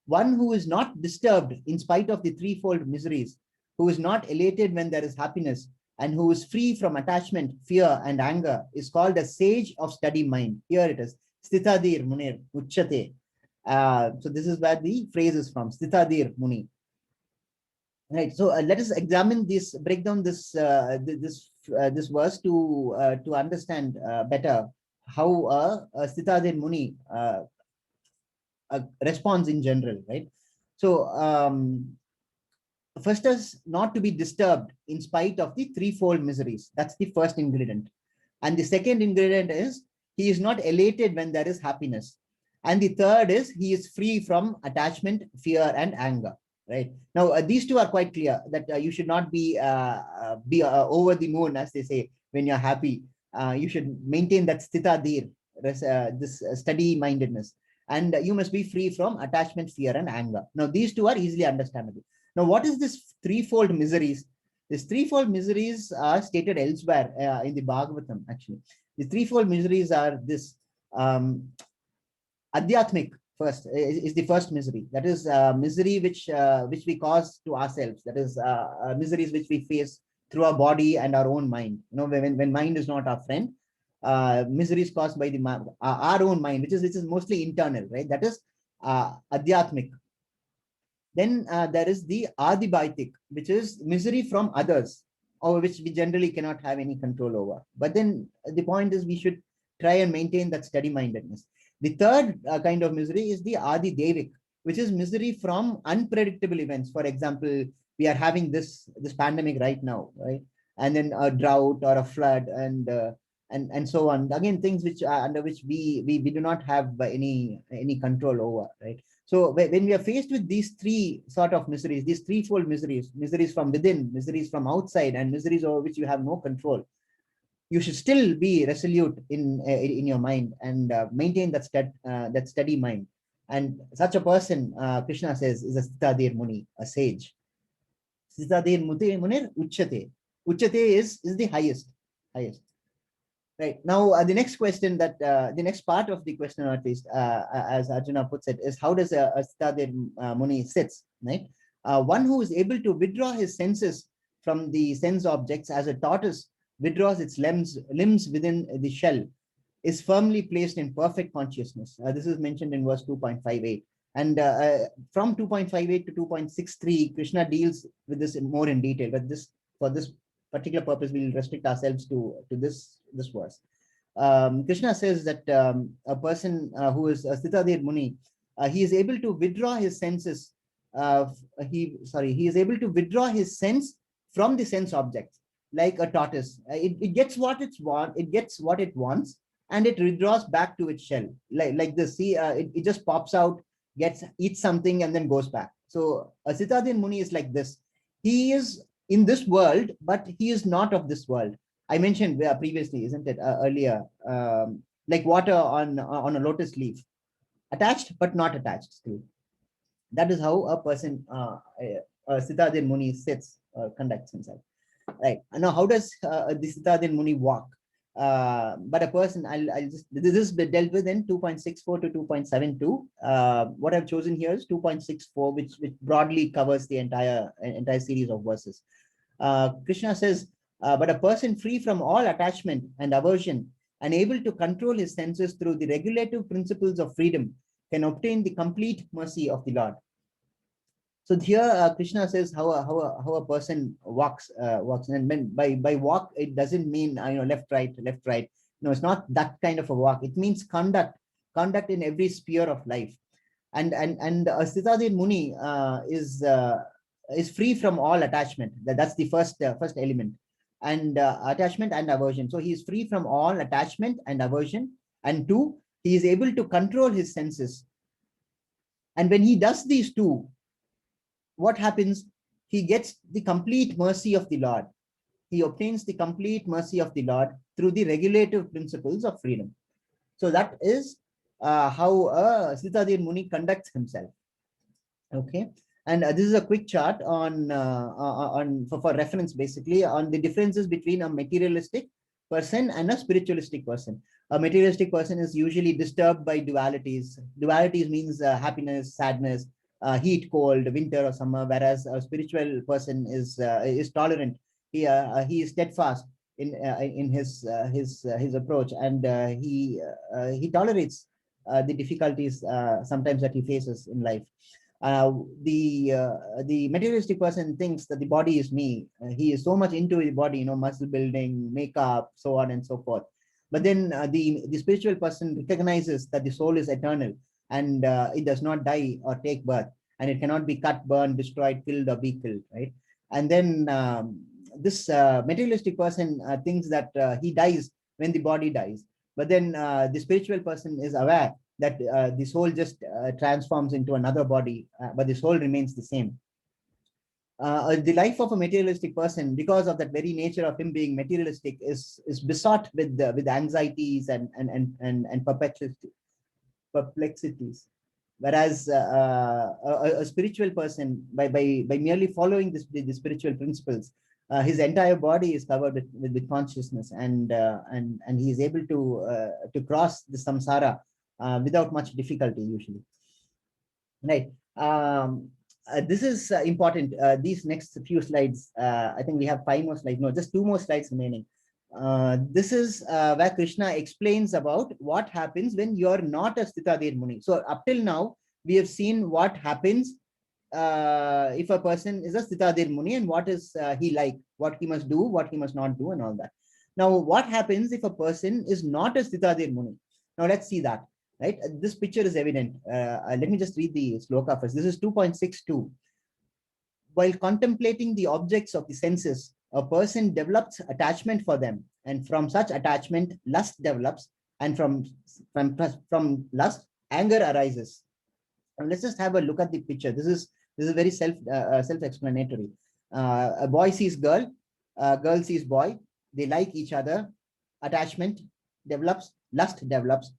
One who is not disturbed in spite of the threefold miseries, who is not elated when there is happiness, and who is free from attachment, fear, and anger, is called a sage of steady mind. Here it is, Stitadir Munir Uchate. So this is where the phrase is from, Stitadir Muni. Right. So let us examine this, break down this this verse to understand better how a Stitadir Muni responds in general, right? So first is not to be disturbed in spite of the threefold miseries. That's the first ingredient. And the second ingredient is he is not elated when there is happiness. And the third is he is free from attachment, fear, and anger. Right now, these two are quite clear that you should not be over the moon, as they say, when you're happy. You should maintain that Stitadir, this steady mindedness, and you must be free from attachment, fear, and anger. Now, these two are easily understandable. Now, what is this threefold miseries? These threefold miseries are stated elsewhere in the Bhagavatam, actually. The threefold miseries are this Adhyatmik first is the first misery. That is misery which we cause to ourselves. That is miseries which we face through our body and our own mind. You know, when mind is not our friend, miseries caused by our own mind, which is mostly internal, right? That is Adhyatmik. Then there is the Adibaitik, which is misery from others, or which we generally cannot have any control over. But then the point is we should try and maintain that steady-mindedness. The third kind of misery is the Adi Devik, which is misery from unpredictable events. For example, we are having this pandemic right now, right? And then a drought or a flood and so on. Again, things which under which we do not have any control over, right? So when we are faced with these three sort of miseries, these threefold miseries from within, miseries from outside, and miseries over which you have no control, you should still be resolute in your mind and maintain that steady mind. And such a person, Krishna says, is a Stitadir Muni, a sage. Stitadir Munir Uchate. Uchate is the highest. Right. Now, the next question that the next part of the question, at least as Arjuna puts it, is how does a Stitadir Muni sits, right? One who is able to withdraw his senses from the sense objects as a tortoise withdraws its limbs within the shell. is firmly placed in perfect consciousness. This is mentioned in verse 2.58. And from 2.58 to 2.63, Krishna deals with this more in detail. But for this particular purpose, we'll restrict ourselves to this verse. Krishna says that a person who is a Sthitadir Muni, he is able to withdraw his senses. He is able to withdraw his sense from the sense objects, like a tortoise. It gets what it wants, and it withdraws back to its shell, like this. See, it just pops out, eats something, and then goes back. So a Sthitadir Muni is like this. He is in this world, but he is not of this world. I mentioned previously, isn't it, earlier, like water on a lotus leaf, attached but not attached still. That is how a person, a Sthitadir Muni sits, conducts himself. Right. Now, how does the Sthitadir Muni walk? But a person, I'll just, this is dealt with in 2.64 to 2.72. What I've chosen here is 2.64, which broadly covers the entire series of verses. Krishna says, but a person free from all attachment and aversion and able to control his senses through the regulative principles of freedom can obtain the complete mercy of the Lord. So here Krishna says how a person walks, and by walk it doesn't mean left right. No, it's not that kind of a walk. It means conduct in every sphere of life. And Sthitadir Muni is free from all attachment. That's the first element, and attachment and aversion. So he is free from all attachment and aversion. And two, he is able to control his senses. And when he does these two, what happens? He gets the complete mercy of the Lord. He obtains the complete mercy of the Lord through the regulative principles of freedom. So that is how Sthitadir Muni conducts himself. Okay, and this is a quick chart for reference, basically, on the differences between a materialistic person and a spiritualistic person. A materialistic person is usually disturbed by dualities. Dualities means happiness, sadness, heat, cold, winter or summer, whereas a spiritual person is tolerant. He is steadfast in his approach, and he tolerates the difficulties sometimes that he faces in life. The materialistic person thinks that the body is me. He is so much into his body, muscle building, makeup, so on and so forth. But then the spiritual person recognizes that the soul is eternal, and it does not die or take birth, and it cannot be cut, burned, destroyed, killed, or be killed, right? And then this materialistic person thinks that he dies when the body dies. But then the spiritual person is aware that the soul just transforms into another body, but the soul remains the same. The life of a materialistic person, because of that very nature of him being materialistic, is besought with anxieties and perplexities. Whereas a spiritual person, by merely following the spiritual principles, his entire body is covered with consciousness, and he is able to cross the samsara without much difficulty usually. Right. This is important. These next few slides, I think we have 5 more slides. No, just 2 more slides remaining. This is where Krishna explains about what happens when you're not a Sthitadir Muni. So up till now, we have seen what happens if a person is a Sthitadir Muni, and what is he like, what he must do, what he must not do, and all that. Now, what happens if a person is not a Sthitadir Muni? Now, let's see that. Right, this picture is evident. Let me just read the sloka first. This is 2.62. While contemplating the objects of the senses, a person develops attachment for them, and from such attachment, lust develops, and from lust, anger arises. And let's just have a look at the picture. This is very self-explanatory. A boy sees girl, girl sees boy. They like each other. Attachment develops, lust develops.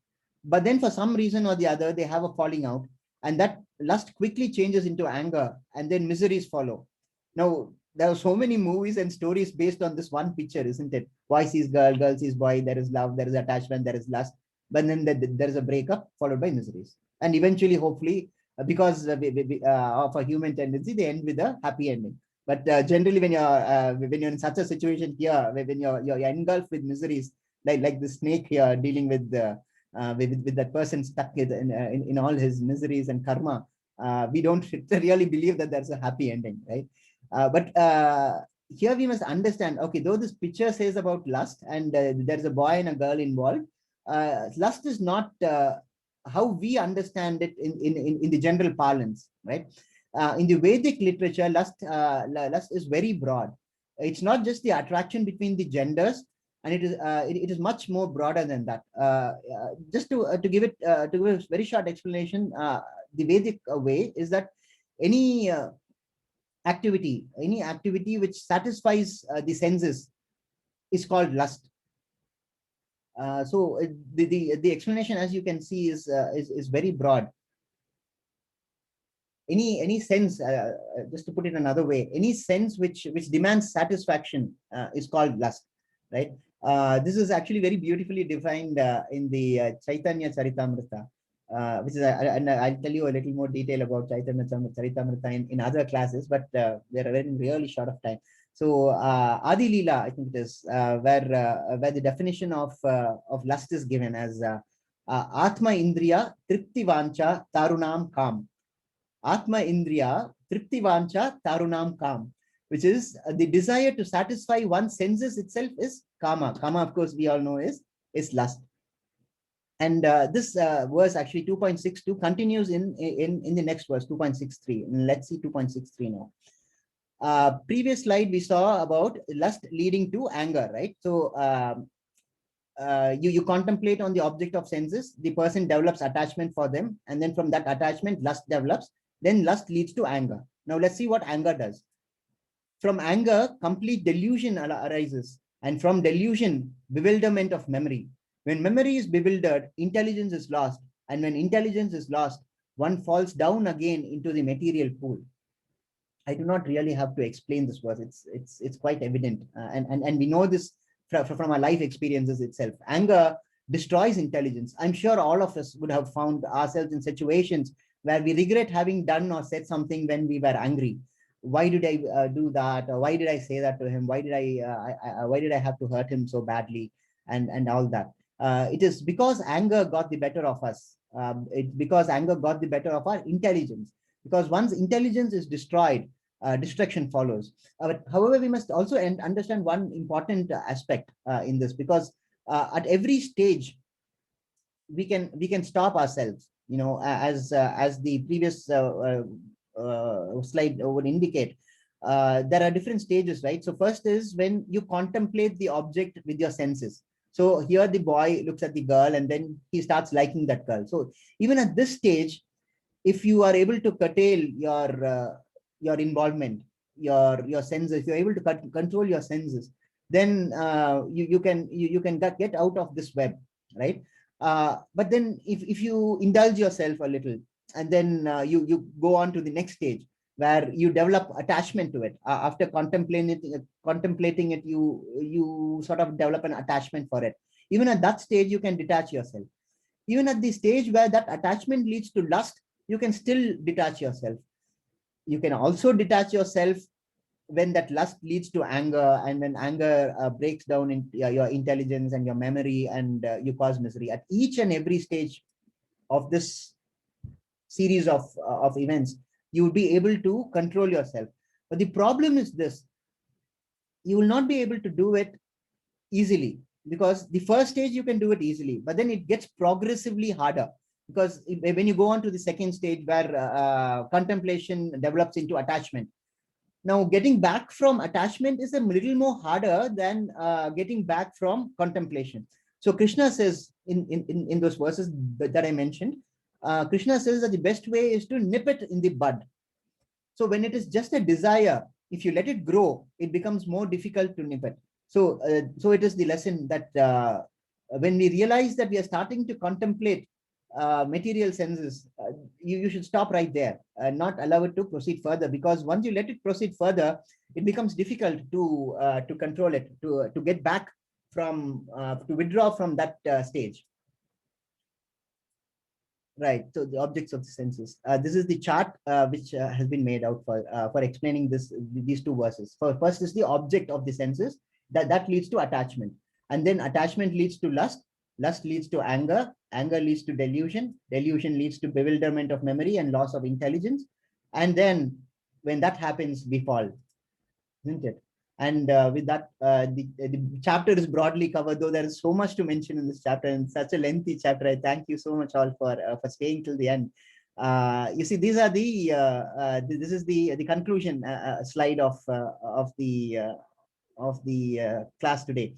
But then for some reason or the other, they have a falling out, and that lust quickly changes into anger, and then miseries follow. Now, there are so many movies and stories based on this one picture, isn't it? Boy sees girl, girl sees boy, there is love, there is attachment, there is lust, but then there is a breakup followed by miseries. And eventually, hopefully, because of a human tendency, they end with a happy ending. But generally, when you're in such a situation here, when you're engulfed with miseries, like the snake here dealing with the with that person stuck in all his miseries and karma. We don't really believe that there's a happy ending, right? But here we must understand, okay, though this picture says about lust and there's a boy and a girl involved, lust is not how we understand it in the general parlance, right? In the Vedic literature, lust is very broad. It's not just the attraction between the genders, and it is much more broader than that. Just to give it to give a very short explanation, the Vedic way is that any any activity which satisfies the senses is called lust. So the explanation, as you can see, is very broad. Any sense, just to put it another way, any sense which demands satisfaction is called lust, right? This is actually very beautifully defined in the Chaitanya Charitamrita, which is, and I'll tell you a little more detail about Chaitanya Charitamrita in other classes, but we're running really short of time. So Adi Leela, I think it is, where the definition of lust is given as Atma Indriya Tripti Vancha Tarunam Kam. Atma Indriya Tripti Vancha Tarunam Kam, which is the desire to satisfy one's senses itself is kama. Kama, of course, we all know is lust. And this verse actually 2.62 continues in the next verse 2.63. Let's see 2.63 now. Previous slide we saw about lust leading to anger, right? So you contemplate on the object of senses, the person develops attachment for them, and then from that attachment lust develops, then lust leads to anger. Now let's see what anger does. From anger, complete delusion arises, and from delusion, bewilderment of memory. When memory is bewildered, intelligence is lost, and when intelligence is lost, one falls down again into the material pool. I do not really have to explain this verse. It's quite evident, and we know this from our life experiences itself. Anger destroys intelligence. I'm sure all of us would have found ourselves in situations where we regret having done or said something when we were angry. Why did I do that? Or why did I say that to him? Why did I have to hurt him so badly? And all that. It is because anger got the better of us. It's because anger got the better of our intelligence. Because once intelligence is destroyed, destruction follows. But however, we must also understand one important aspect in this, because at every stage we can stop ourselves. You know, as the previous slide would indicate, there are different stages, right? So first is when you contemplate the object with your senses. So here the boy looks at the girl and then he starts liking that girl. So even at this stage, if you are able to curtail your involvement, your senses, if you're able to control your senses, then you can get out of this web, right? But then if you indulge yourself a little, and then you go on to the next stage where you develop attachment to it. After contemplating it, you sort of develop an attachment for it. Even at that stage, you can detach yourself. Even at the stage where that attachment leads to lust, you can still detach yourself. You can also detach yourself when that lust leads to anger, and when anger breaks down in your intelligence and your memory, and you cause misery. At each and every stage of this series of events, you will be able to control yourself. But the problem is this: you will not be able to do it easily, because the first stage you can do it easily, but then it gets progressively harder, because when you go on to the second stage where contemplation develops into attachment. Now, getting back from attachment is a little more harder than getting back from contemplation. So Krishna says in those verses that I mentioned, Krishna says that the best way is to nip it in the bud. So when it is just a desire, if you let it grow, it becomes more difficult to nip it. So it is the lesson that when we realize that we are starting to contemplate material senses, you should stop right there and not allow it to proceed further, because once you let it proceed further, it becomes difficult to control it, to get back from to withdraw from that stage. Right. So the objects of the senses. This is the chart which has been made out for explaining these two verses. First is the object of the senses that leads to attachment. And then attachment leads to lust. Lust leads to anger. Anger leads to delusion. Delusion leads to bewilderment of memory and loss of intelligence. And then when that happens, we fall, isn't it? And with that, the chapter is broadly covered, though there is so much to mention in this chapter, and such a lengthy chapter. I thank you so much all for staying till the end. You see, these are this is the conclusion slide of the class today.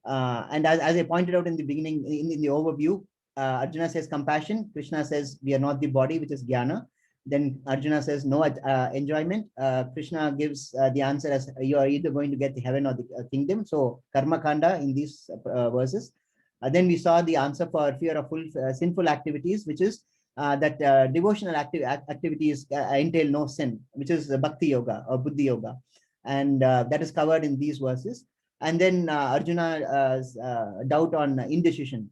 And as I pointed out in the beginning, in the overview, Arjuna says compassion. Krishna says we are not the body, which is jnana. Then Arjuna says no enjoyment. Krishna gives the answer as you are either going to get the heaven or the kingdom. So karma kanda in these verses. Then we saw the answer for fear of sinful activities, which is that devotional activities entail no sin, which is bhakti yoga or buddhi yoga. And that is covered in these verses. And then Arjuna's doubt on indecision,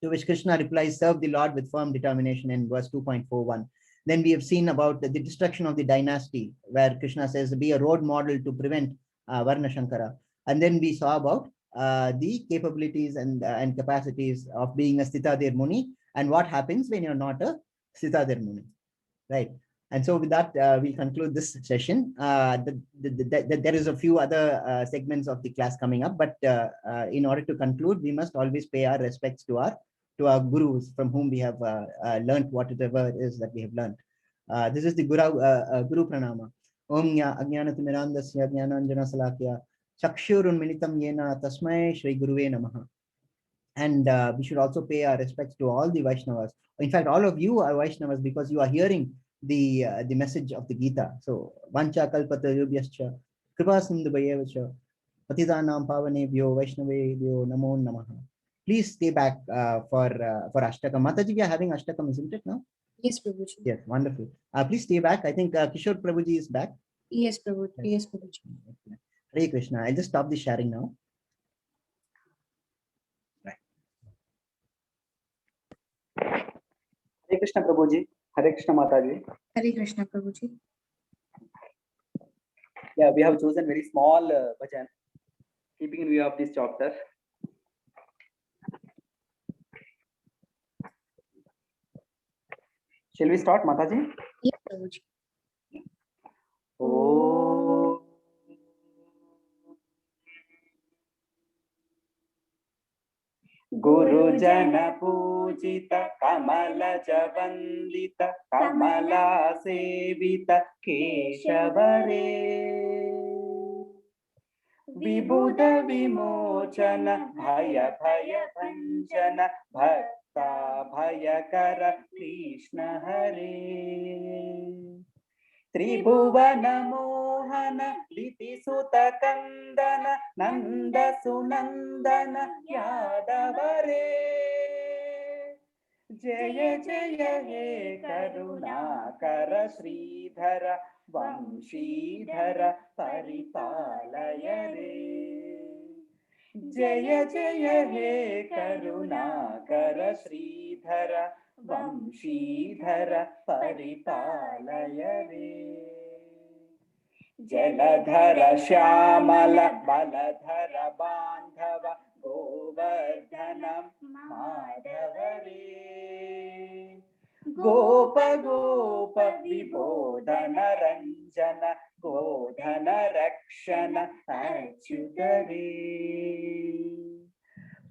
to which Krishna replies, serve the Lord with firm determination in verse 2.41. Then we have seen about the destruction of the dynasty, where Krishna says, be a road model to prevent Varna Shankara. And then we saw about the capabilities and capacities of being a Sthitadir Muni, and what happens when you're not a Sthitadir Muni, right? And so with that, we conclude this session. There is a few other segments of the class coming up, but in order to conclude, we must always pay our respects to our gurus from whom we have learned whatever it is that we have learned. This is the Guru Pranama. Om Ajnanatirmirandasya Jnananjana Salakya Chakshurun Minitam Yena Tasmai Shri Guruve Namaha. And we should also pay our respects to all the Vaishnavas. In fact, all of you are Vaishnavas because you are hearing the message of the Gita. So, Vancha Kalpata Yubhyascha, Kripa Sindhu Bhayevacha, Patidanam Pavanebhyo, Vaishnavebhyo, Namo Namaha. Please stay back for Ashtakam. Mataji, we are having Ashtakam, isn't it now? Yes, Prabhuji. Yes, wonderful. Please stay back. I think Kishore Prabhuji is back. Yes, Prabhuji. Yes, Prabhuji. Hare Krishna. I'll just stop the sharing now. Hare Krishna Prabhuji, Hare Krishna Mataji. Hare Krishna Prabhuji. Yeah, we have chosen very small bhajan, keeping in view of this chapter. Shall we start, Mataji? Yes, Prabhuji. Oh. Guru Jana Pujita Kamala Javandita Kamala Sevita Keshavare Vibhuda Vimochana Bhaya Bhaya Bhanjana Bhakta Bhayakara Krishna Hare Tribhuvana Mohana Diti Sutta Kandana Nanda Sunandana Yadavare Jaya Jaya He Karunakara Sridhara Vamshidhara Paripalaya Re Jaya Jaya He Karunakara Sridhara Vamshidhara Paripalaya Re Jaladhara Shyamala Baladhara Bandhava Govardhanam Madhava Re Gopa Gopa Vibodhana Ranjana Godhana Rakshana Achyuta Re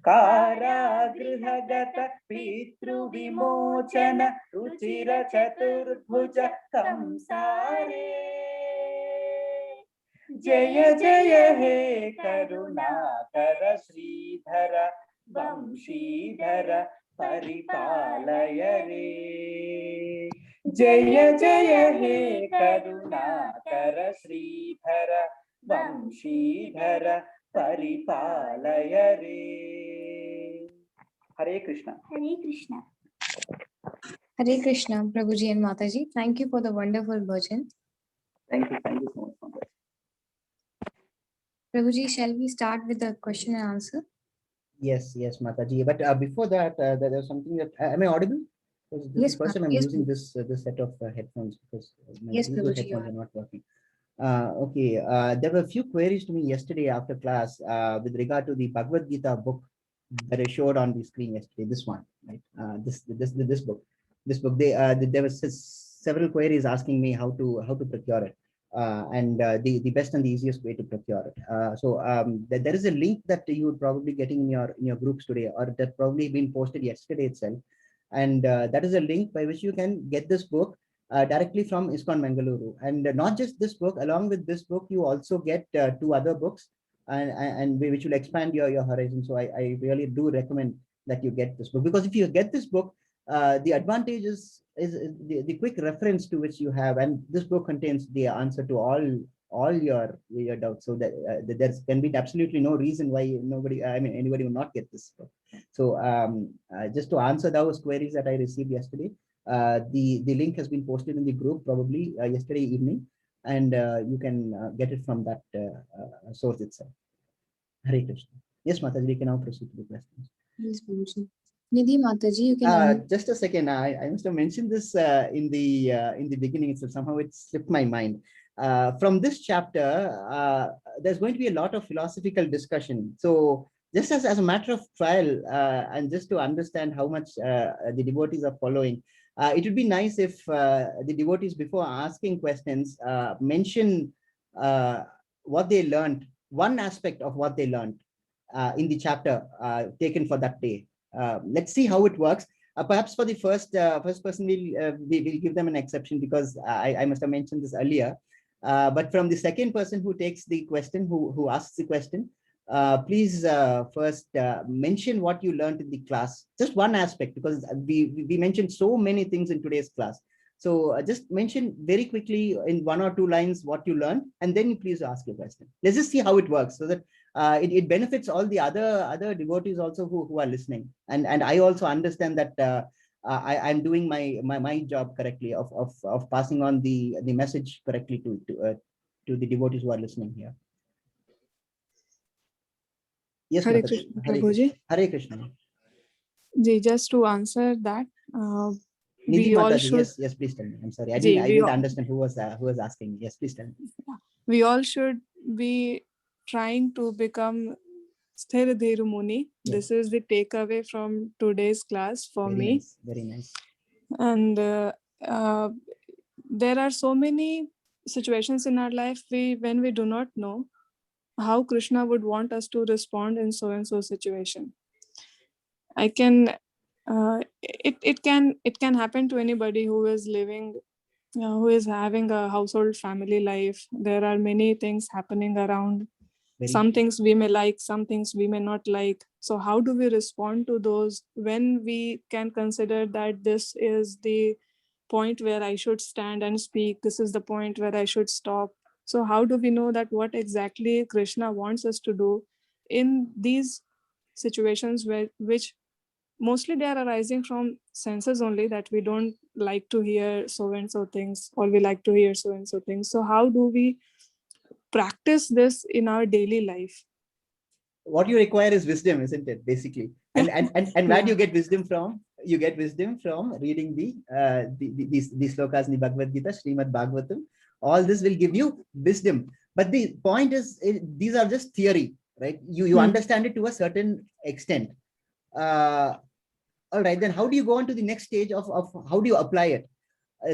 Karagrihagata Pitru Vimochana Ruchira Chaturbhuja Kamsare Jaya Jaya He Karunakara Sridhara Vamshidhara Paripalaya Re Jaya Jaya He Karunakara Sridhara Vamshidhara Paripalaya Re. Hare Krishna. Hare Krishna. Hare Krishna, Prabhuji and Mataji. Thank you for the wonderful bhajan. Thank you so much. Prabhuji, shall we start with the question and answer? Yes, Mataji. But before that, there's something that am I audible? This is the first time I'm using this set of headphones because my Bluetooth headphones are not working. Okay, there were a few queries to me yesterday after class with regard to the Bhagavad Gita book that I showed on the screen yesterday. This one, right? This book, there was several queries asking me how to procure it, and the best and the easiest way to procure it. There is a link that you would probably getting in your groups today, or that probably been posted yesterday itself, and that is a link by which you can get this book directly from ISKCON Mangaluru. And not just this book, along with this book, you also get two other books, and which will expand your horizon. So I really do recommend that you get this book, because if you get this book, the advantage is the quick reference to which you have, and this book contains the answer to all your doubts. So that there can be absolutely no reason why anybody will not get this book. So just to answer those queries that I received yesterday, the link has been posted in the group probably yesterday evening, and you can get it from that source itself. Hare Krishna. Yes, Mataji, we can now proceed to the questions. Yes, Babuji. Nidhi Mataji, you can unmute. Just a second. I must have mentioned this in the beginning itself. Somehow it slipped my mind. From this chapter, there's going to be a lot of philosophical discussion. So just as a matter of trial, and just to understand how much the devotees are following, it would be nice if the devotees, before asking questions, mention what they learned, one aspect of what they learned in the chapter taken for that day. Let's see how it works. Perhaps for the first person, we'll give them an exception, because I must have mentioned this earlier. But from the second person who takes the question, who asks the question, please first mention what you learned in the class. Just one aspect, because we mentioned so many things in today's class. So just mention very quickly in 1 or 2 lines what you learned, and then you please ask your question. Let's just see how it works, so that it benefits all the other devotees also who are listening. And I also understand that I'm doing my job correctly of passing on the message correctly to the devotees who are listening here. Yes, Hare Mataji. Krishna, Prabhuji. Hare Krishna. Just to answer that, Nidhi we all Mataji, should, yes, please tell me. I'm sorry, I we didn't all- understand who was asking me. Yes, please tell me. we all should be trying to become Sthir Dhiru Muni. Yes. This is the takeaway from today's class for Very me. nice, very nice. And there are so many situations in our life when we do not know how Krishna would want us to respond in so and so situation. I can it can happen to anybody who is living, who is having a household family life. There are many things happening around. Some things we may like, some things we may not like. So how do we respond to those when we can consider that this is the point where I should stand and speak, this is the point where I should stop? So how do we know that what exactly Krishna wants us to do in these situations which mostly they are arising from senses only, that we don't like to hear so and so things, or we like to hear so and so things. So how do we practice this in our daily life? What you require is wisdom, isn't it? Basically, and where do you get wisdom from? You get wisdom from reading the slokas in the Bhagavad Gita, Srimad Bhagavatam. All this will give you wisdom. But the point is, these are just theory, right? You understand it to a certain extent. All right, then how do you go on to the next stage of how do you apply it?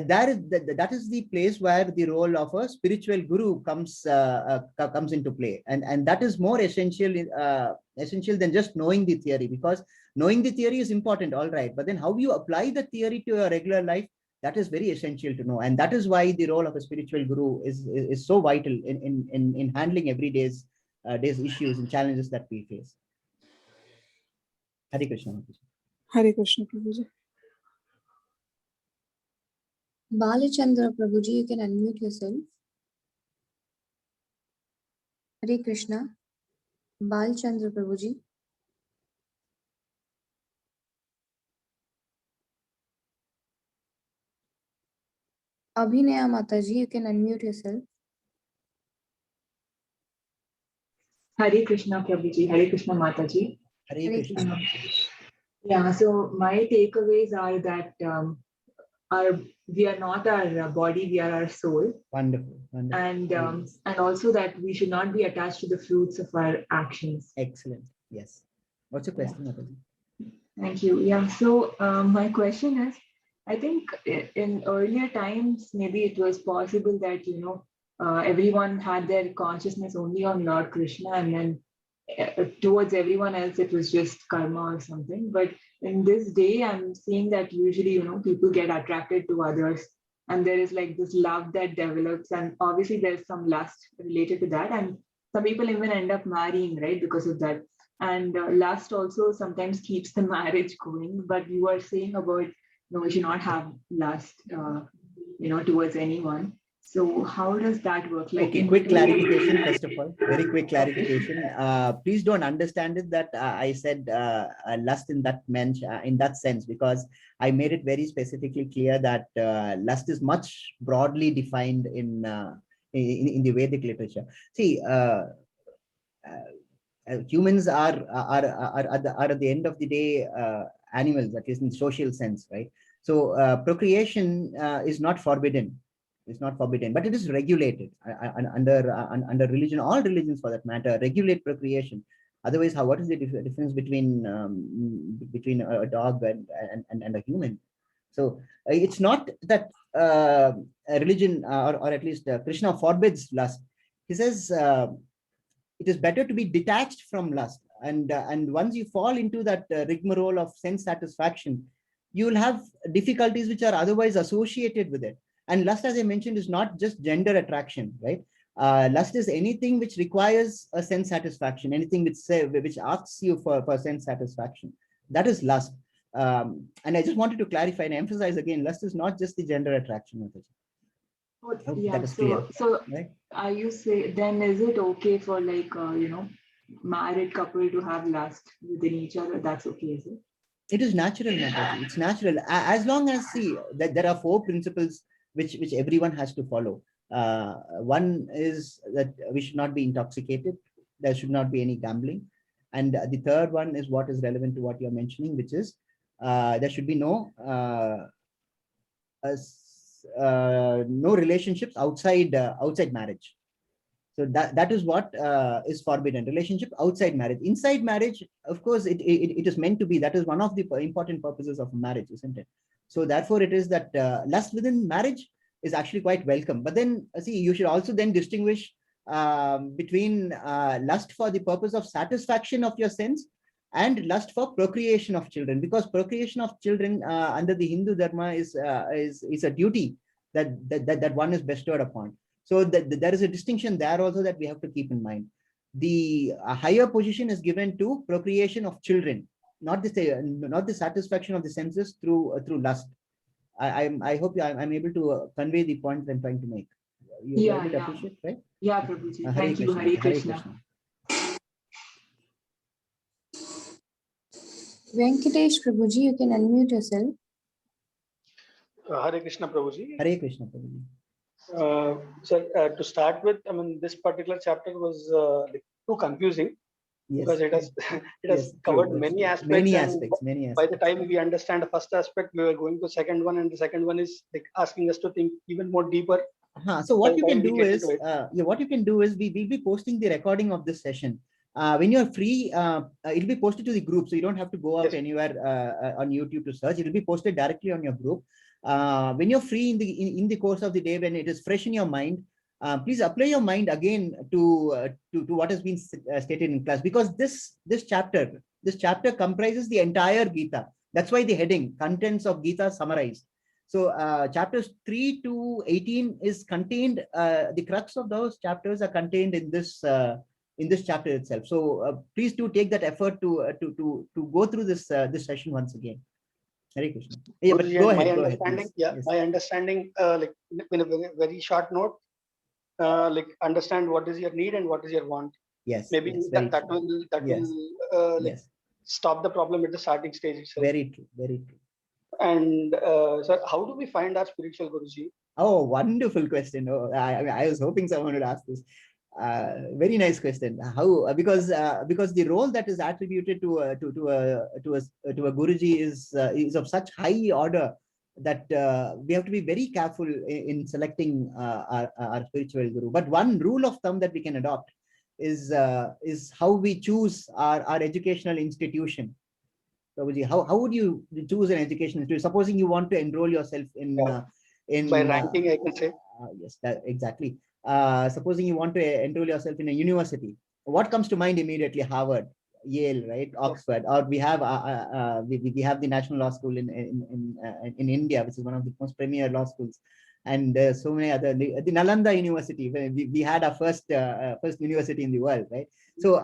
That is the place where the role of a spiritual guru comes into play, and that is more essential than just knowing the theory, because knowing the theory is important, all right, but then how you apply the theory to your regular life, that is very essential to know. And that is why the role of a spiritual guru is so vital in handling every day's issues and challenges that we face. Hare Krishna. Hare Krishna, Prabhuji. Balachandra Prabhuji, you can unmute yourself. Hare Krishna. Balachandra Prabhuji. Abhinaya Mataji, you can unmute yourself. Hare Krishna, Prabhuji. Hare Krishna, Mataji. Hare Krishna. Yeah, so my takeaways are that we are not our body, we are our soul, Wonderful. Wonderful. and also that we should not be attached to the fruits of our actions. Excellent. Yes. What's your question, Mataji? Thank you. Yeah. So my question is, I think in earlier times, maybe it was possible that, everyone had their consciousness only on Lord Krishna, and then towards everyone else, it was just karma or something. But in this day, I'm seeing that usually, people get attracted to others, and there is like this love that develops, and obviously there's some lust related to that, and some people even end up marrying, right, because of that. And lust also sometimes keeps the marriage going. But you are saying about, we should not have lust, towards anyone. So how does that work? Like, Okay, quick clarification, first of all, very quick clarification. Please don't understand it that I said lust in that sense, because I made it very specifically clear that lust is much broadly defined in the Vedic literature. See, humans are at the end of the day animals, at least in social sense, right? So procreation is not forbidden. It's not forbidden, but it is regulated under religion. All religions, for that matter, regulate procreation. Otherwise, what is the difference between a dog and a human? So it's not that a religion or at least Krishna forbids lust. He says it is better to be detached from lust, and once you fall into that rigmarole of sense satisfaction, you will have difficulties which are otherwise associated with it. And lust, as I mentioned, is not just gender attraction, right? Lust is anything which requires a sense satisfaction, anything which asks you for sense satisfaction. That is lust. And I just wanted to clarify and emphasize again, lust is not just the gender attraction. Yeah, so right? Are you say then is it okay for like married couple to have lust within each other? That's okay, is it? It is natural, Mataji. It's natural, as long as that there are 4 principles which everyone has to follow. One is that we should not be intoxicated. There should not be any gambling. And the third one is what is relevant to what you're mentioning, which is there should be no relationships outside marriage. So that is what is forbidden. Relationship outside marriage. Inside marriage, of course, it is meant to be. That is one of the important purposes of marriage, isn't it? So therefore, it is that lust within marriage is actually quite welcome. But then, see, you should also then distinguish between lust for the purpose of satisfaction of your sense and lust for procreation of children, because procreation of children under the Hindu Dharma is a duty that one is bestowed upon. So there is a distinction there also that we have to keep in mind. The higher position is given to procreation of children, not the satisfaction of the senses through lust. I hope I'm able to convey the point that I'm trying to make. You appreciate, right? Yeah, Prabhuji. Thank you, Hare Krishna. Venkatesh Prabhuji, you can unmute yourself. Hare Krishna, Prabhuji. Hare Krishna, Prabhuji. So to start with, I mean, this particular chapter was too confusing. Yes. Because it has covered many aspects. Many aspects. By the time we understand the first aspect, we were going to the second one, and the second one is like asking us to think even more deeper. So what you can do is, we will be posting the recording of this session. When you're free, it'll be posted to the group, so you don't have to go out anywhere on YouTube to search. It'll be posted directly on your group. When you're free in the course of the day, when it is fresh in your mind, please apply your mind again to what has been stated in class, because this chapter comprises the entire Gita. That's why the heading, contents of Gita summarized. So chapters 3 to 18 is contained. The crux of those chapters are contained in this chapter itself. So please do take that effort to go through this session once again. Hare Krishna. Yeah, but go ahead. My understanding, like in a very short note, like understand what is your need and what is your want. Yes. Maybe yes, that will like stop the problem at the starting stage itself. Very true. Very true. And sir, how do we find our spiritual Guruji? Oh, wonderful question. Oh, I was hoping someone would ask this. Very nice question. How? Because the role that is attributed to a Guruji is of such high order that we have to be very careful in selecting our spiritual guru. But one rule of thumb that we can adopt is how we choose our educational institution. Prabhuji, how would you choose an educational institution? Supposing you want to enroll yourself in by ranking, I can say. Yes, exactly. Supposing you want to enroll yourself in a university, what comes to mind immediately? Harvard, Yale, right? Oxford, or we have we have the National Law School in India, which is one of the most premier law schools, and so many other. The Nalanda University, where we had our first university in the world, right? So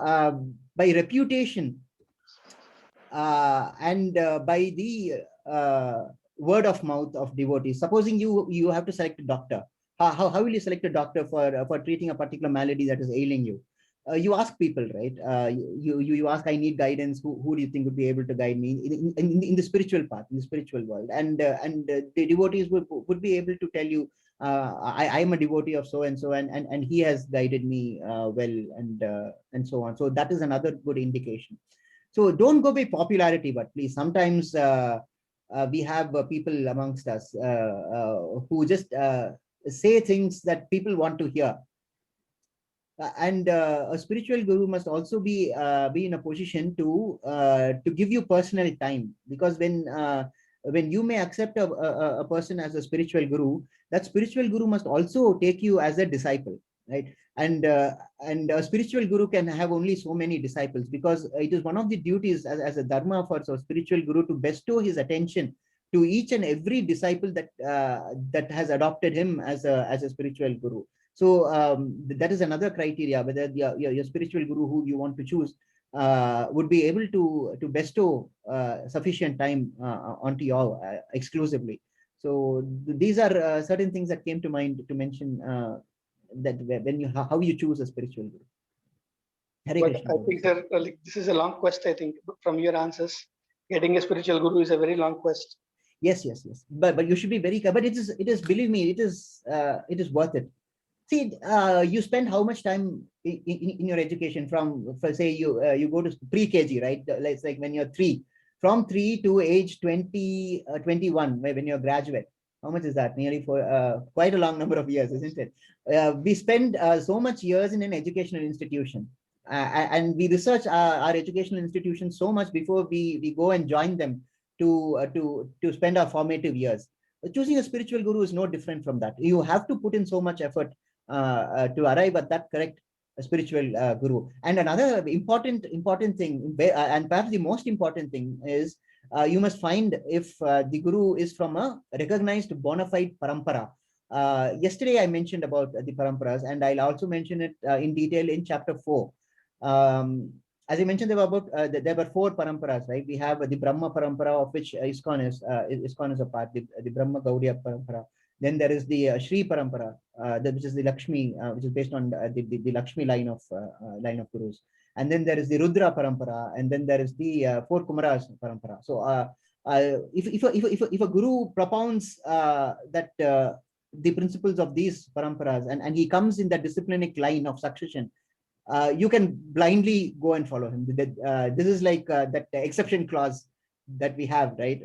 by reputation and by the word of mouth of devotees, supposing you have to select a doctor, how will you select a doctor for treating a particular malady that is ailing you? You ask people, right? You ask, I need guidance. Who do you think would be able to guide me in the spiritual path, in the spiritual world? And the devotees would be able to tell you, I am a devotee of so and so, and he has guided me well, and so on. So that is another good indication. So don't go by popularity, but please, sometimes we have people amongst us who just say things that people want to hear. And a spiritual guru must also be in a position to give you personal time, because when you may accept a person as a spiritual guru, that spiritual guru must also take you as a disciple, right? And a spiritual guru can have only so many disciples, because it is one of the duties as a dharma for a spiritual guru to bestow his attention to each and every disciple that has adopted him as a spiritual guru. So that is another criteria, whether your spiritual guru who you want to choose would be able to bestow sufficient time onto you all exclusively. So these are certain things that came to mind to mention that when you how you choose a spiritual guru. Hare But Krishna. I think, sir, like, this is a long quest. I think from your answers, getting a spiritual guru is a very long quest. Yes. But you should be very careful. But it is believe me, it is worth it. See, you spend how much time in your education from, say you go to pre-KG, right? It's like when you're 3, from 3 to age 20, 21, when you're a graduate. How much is that? Nearly for quite a long number of years, isn't it? We spend so much years in an educational institution, and we research our educational institutions so much before we go and join them to spend our formative years. Choosing a spiritual guru is no different from that. You have to put in so much effort to arrive at that correct spiritual guru. And another important thing, and perhaps the most important thing, is you must find if the guru is from a recognized bona fide parampara. Yesterday I mentioned about the paramparas, and I'll also mention it in detail in chapter 4. As I mentioned, there were 4 paramparas, right? We have the Brahma parampara, of which ISKCON is a part, the Brahma Gaudiya parampara. Then there is the Shri parampara, which is the Lakshmi, which is based on the Lakshmi line of gurus. And then there is the Rudra parampara, and then there is the 4 Kumaras parampara. So if a guru propounds that the principles of these paramparas, and he comes in that disciplinic line of succession, you can blindly go and follow him. This is like that exception clause that we have, right?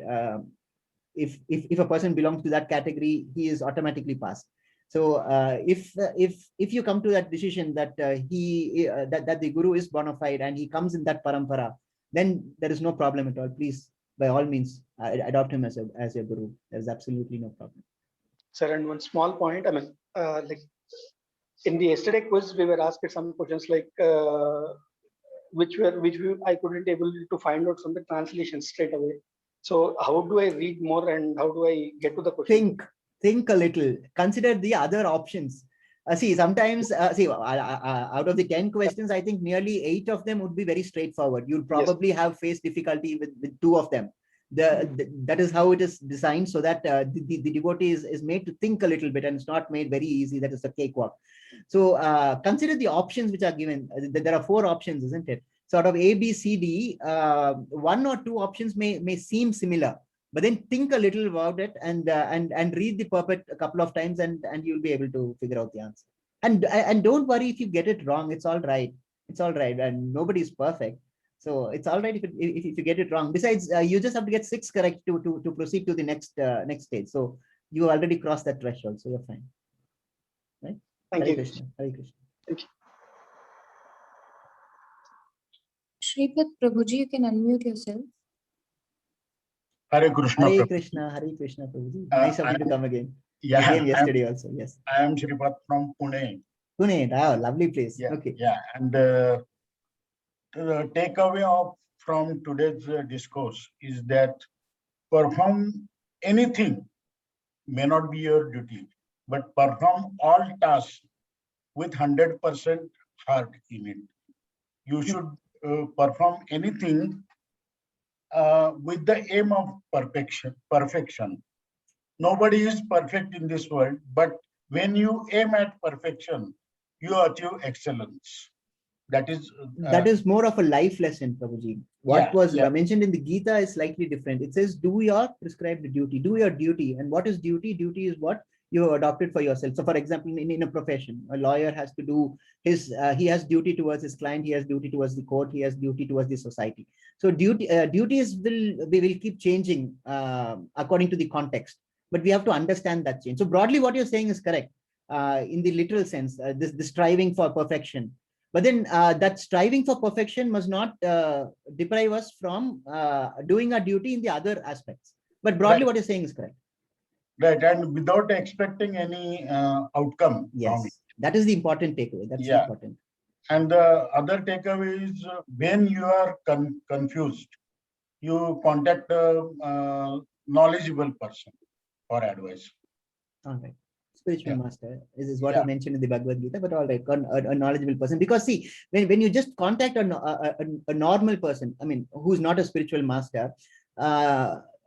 If a person belongs to that category, he is automatically passed. So if you come to that decision that that the guru is bona fide and he comes in that parampara, then there is no problem at all. Please, by all means, adopt him as a guru. There's absolutely no problem. Sir, and one small point. I mean, like in the yesterday quiz, we were asked some questions like which I couldn't able to find out from the translation straight away. So how do I read more, and how do I get to the question? Think a little. Consider the other options. See, sometimes out of the 10 questions, I think nearly 8 of them would be very straightforward. You'll probably have faced difficulty with 2 of them. That is how it is designed, so that the devotee is made to think a little bit, and it's not made very easy. That is a cakewalk. So consider the options which are given. There are 4 options, isn't it? Sort of A, B, C, D. 1 or 2 options may seem similar, but then think a little about it and read the purport a couple of times, and you'll be able to figure out the answer. And don't worry if you get it wrong. It's all right. It's all right, and nobody's perfect. So it's all right if you get it wrong. Besides, you just have to get 6 correct to proceed to the next stage. So you already crossed that threshold, so you're fine. Right? Thank Hare you. Krishna. Hare Krishna. Thank you. Shripat Prabhuji, you can unmute yourself. Hare Krishna. Hare Prabhu. Krishna. Hare Krishna, Prabhuji. Nice of you to come again. Yeah, You came yesterday also. Yes. I am Shripat from Pune. Pune. Oh, lovely place. Yeah, Okay. yeah. And the takeaway from today's discourse is that perform anything may not be your duty, but perform all tasks with 100% heart in it. You should perform anything with the aim of perfection. Nobody is perfect in this world, but when you aim at perfection, you achieve excellence. That is more of a life lesson, Prabhuji. What was mentioned in the Gita is slightly different. It says, do your prescribed duty, do your duty. And what is duty? Duty is what you have adopted for yourself. So for example, in a profession, a lawyer has to do his, he has duty towards his client, he has duty towards the court, he has duty towards the society. So duties will keep changing according to the context, but we have to understand that change. So broadly, what you're saying is correct in the literal sense, this striving for perfection. But then that striving for perfection must not deprive us from doing our duty in the other aspects. But broadly, what you're saying is correct. Right, and without expecting any outcome. Yes, that is the important takeaway. That's important. And the other takeaway is when you are confused, you contact a knowledgeable person for advice. All right. Spiritual master is what is mentioned in the Bhagavad Gita, but all right, a knowledgeable person. Because see, when you just contact a normal person, I mean, who's not a spiritual master,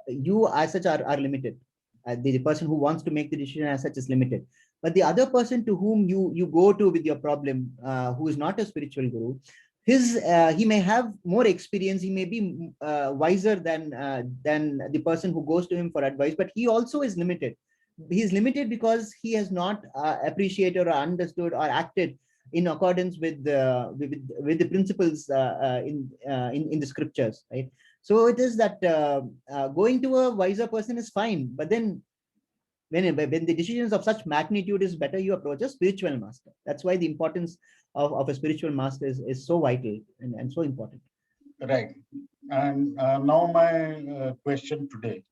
you as such are limited. The person who wants to make the decision as such is limited. But the other person to whom you go to with your problem, who is not a spiritual guru, he may have more experience, he may be wiser than the person who goes to him for advice, but he also is limited. He is limited because he has not appreciated or understood or acted in accordance with the principles in the scriptures, right? So it is that going to a wiser person is fine, but then when the decisions of such magnitude is better, you approach a spiritual master. That's why the importance of a spiritual master is so vital and so important. Right. And now my question today.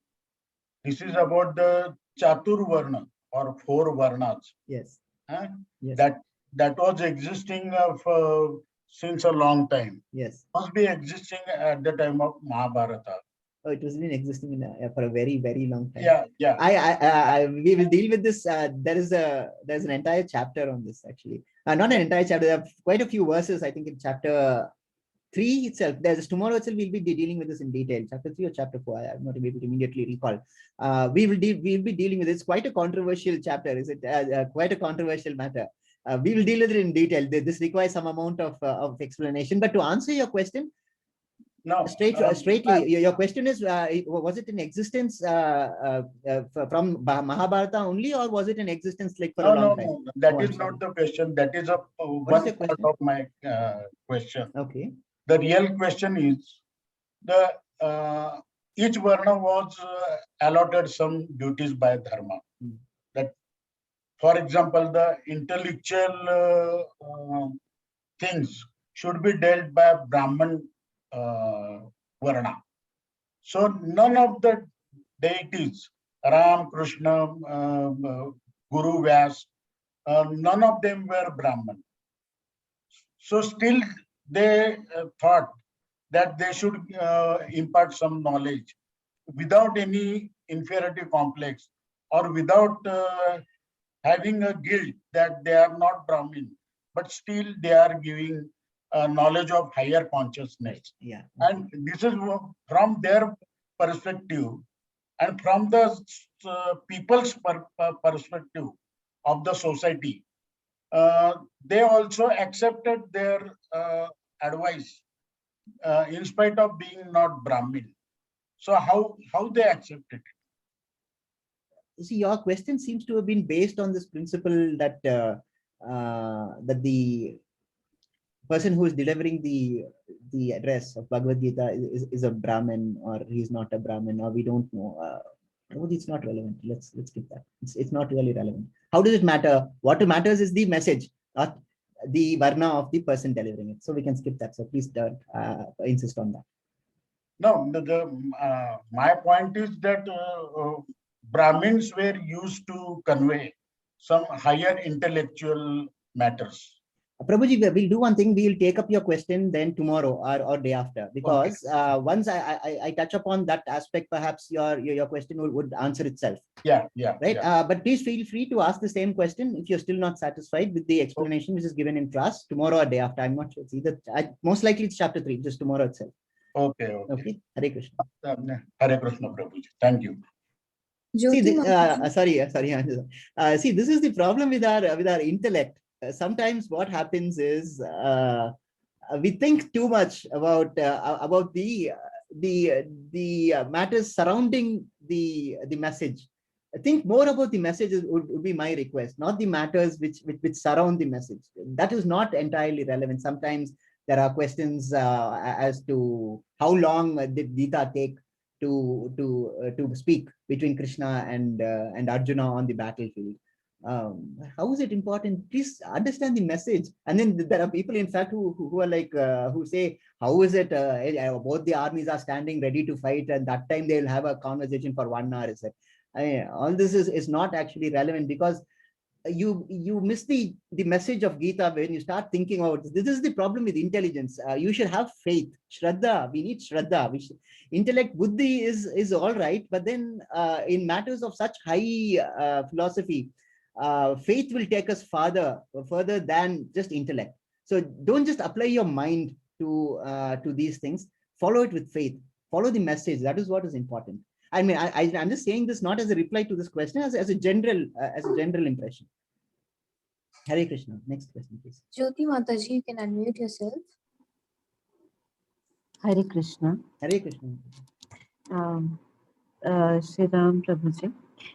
This is about the Chatur Varna or 4 Varnas. Yes. Yes. That was existing since a long time. Yes. Must be existing at the time of Mahabharata. Oh, it has been existing for a very, very long time. Yeah. We will deal with this. There's an entire chapter on this actually. Not an entire chapter. There are quite a few verses. I think in chapter 3 itself. Tomorrow itself we'll be dealing with this in detail. Chapter 3 or chapter 4. I'm not able to immediately recall. We'll be dealing with it. It's quite a controversial chapter. Is it quite a controversial matter? We will deal with it in detail. This requires some amount of explanation. But to answer your question, no, straightly, your question is: was it in existence from Mahabharata only, or was it in existence like for a long time? No, that is not the question. That is one part of my question. Okay. The real question is each Varna was allotted some duties by Dharma. That, for example, the intellectual things should be dealt by Brahman Varna. So none of the deities, Ram, Krishna, Guru Vyas, none of them were Brahman. So still they thought that they should impart some knowledge without any inferiority complex or without having a guilt that they are not Brahmin, but still they are giving knowledge of higher consciousness. Yeah. And this is from their perspective and from the people's perspective of the society. They also accepted their advice in spite of being not Brahmin. So how they accepted it? See, your question seems to have been based on this principle that that person who is delivering the address of Bhagavad Gita is a Brahmin, or he's not a Brahmin, or we don't know. It's not relevant. Let's skip that. It's not really relevant. How does it matter? What matters is the message, not the varna of the person delivering it. So we can skip that. So please don't insist on that. No, my point is that Brahmins were used to convey some higher intellectual matters. Prabhuji, we'll do one thing. We'll take up your question then tomorrow or day after, because once I touch upon that aspect, perhaps your question would answer itself. Yeah. Right. Yeah. But please feel free to ask the same question if you're still not satisfied with the explanation which is given in class tomorrow or day after. I'm not sure. It's either most likely it's chapter 3, just tomorrow itself. Okay. Hare Krishna. Hare Krishna, Prabhuji. Thank you. See, see, this is the problem with our intellect. Sometimes what happens is we think too much about the matters surrounding the message. Think more about the messages would be my request, not the matters which surround the message. That is not entirely relevant. Sometimes there are questions as to how long did Gita take to speak between Krishna and Arjuna on the battlefield. How is it important? Please understand the message. And then there are people, in fact, who are like who say, how is it both the armies are standing ready to fight, and that time they'll have a conversation for 1 hour? Is it? All this is not actually relevant, because you miss the message of Gita when you start thinking about this. This is the problem with intelligence. You should have faith, Shraddha. We need Shraddha. Intellect, buddhi is all right, but then in matters of such high philosophy, faith will take us further than just intellect. So don't just apply your mind to these things. Follow it with faith. Follow the message. That is what is important. I mean, I'm just saying this not as a reply to this question, as a general impression. Hare Krishna. Next question, please. Jyoti Mataji, you can unmute yourself. Hare Krishna. Hare Krishna. Shri Ram Prabhuji.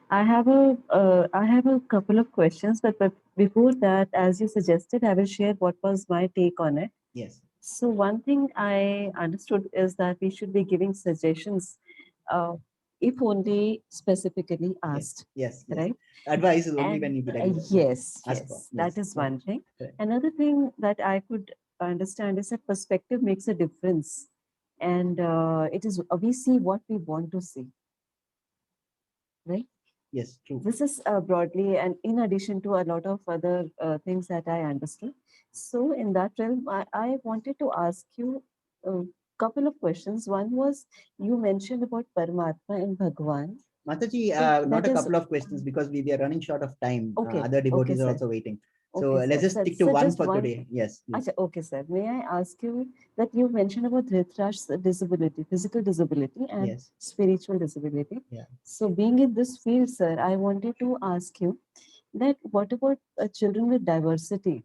I have a couple of questions, but before that, as you suggested, I will share what was my take on it. Yes. So one thing I understood is that we should be giving suggestions if only specifically asked. Yes. Right? Advice is only when you get advice. Yes. That is one thing. Correct. Another thing that I could understand is that perspective makes a difference. And it is, we see what we want to see. Right? Yes, true. This is broadly, and in addition to a lot of other things that I understood. So in that realm, I wanted to ask you a couple of questions. One was, you mentioned about Paramatma and Bhagwan. Mataji, not a couple of questions, because we are running short of time. Okay. Other devotees Okay, are sir. also waiting. So Okay, let's sir. just stick to one for today. Yes. Achha, okay, sir. May I ask you that you mentioned about Dhritarashtra's disability, physical disability and spiritual disability. Yeah. So being in this field, sir, I wanted to ask you that what about children with diversity,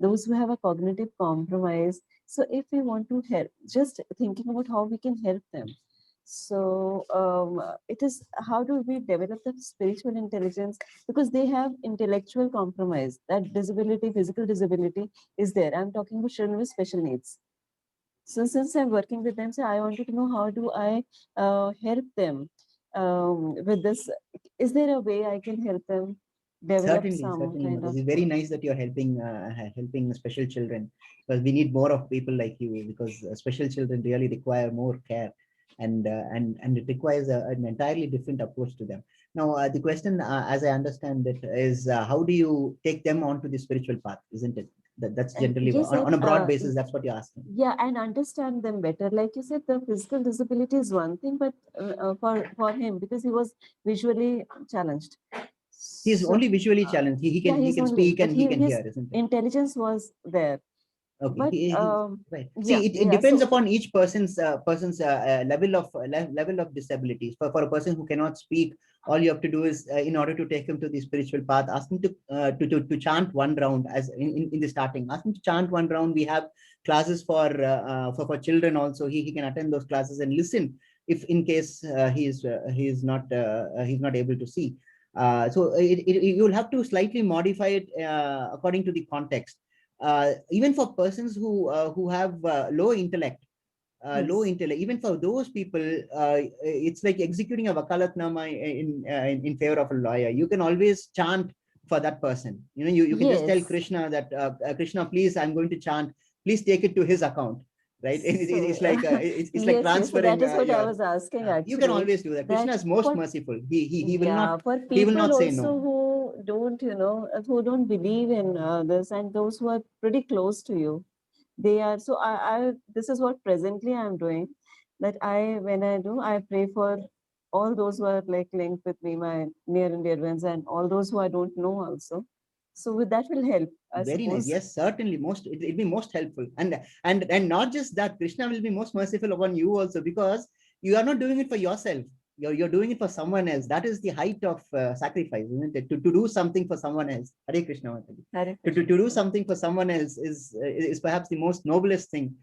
those who have a cognitive compromise? So if we want to help, just thinking about how we can help them. So it is, how do we develop the spiritual intelligence? Because they have intellectual compromise. That disability, physical disability is there. I'm talking about children with special needs. So since I'm working with them, so I wanted to know, how do I help them with this? Is there a way I can help them develop Certainly. It's very nice that you're helping special children, because we need more of people like you, because special children really require more care. And it requires an entirely different approach to them. Now, the question, as I understand it, is how do you take them onto the spiritual path, isn't it? That's generally yes, on a broad basis. That's what you're asking. Yeah, and understand them better. Like you said, the physical disability is one thing, but for him, because he was visually challenged. He's only visually challenged. He can speak and he can hear, isn't it? Intelligence was there. Okay. But, right. See, it depends upon each person's level of disability. For a person who cannot speak, all you have to do is, in order to take him to the spiritual path, ask him to chant 1 round, as in the starting. Ask him to chant 1 round. We have classes for children also. He can attend those classes and listen if in case he is not able to see. So you'll have to slightly modify it according to the context. even for persons who have low intellect, even for those people, it's like executing a wakalatnama in favor of a lawyer. You can always chant for that person. You can just tell Krishna that Krishna, please, I'm going to chant, please take it to his account, right? It's like it's like transferring. That is what I was asking, actually. You can always do that. Krishna is most merciful. He will not, for he will people not say also no. who don't, who don't believe in this, and those who are pretty close to you, they are. So I this is what presently I'm doing, that when I pray for all those who are like linked with me, my near and dear ones, and all those who I don't know also. So with that will help. I Very suppose. nice. Yes, certainly. It'll be most helpful. And not just that, Krishna will be most merciful upon you also, because you are not doing it for yourself. You're doing it for someone else. That is the height of sacrifice, isn't it? To do something for someone else. Hare Krishna. Hare To do something for someone else is perhaps the most noblest thing.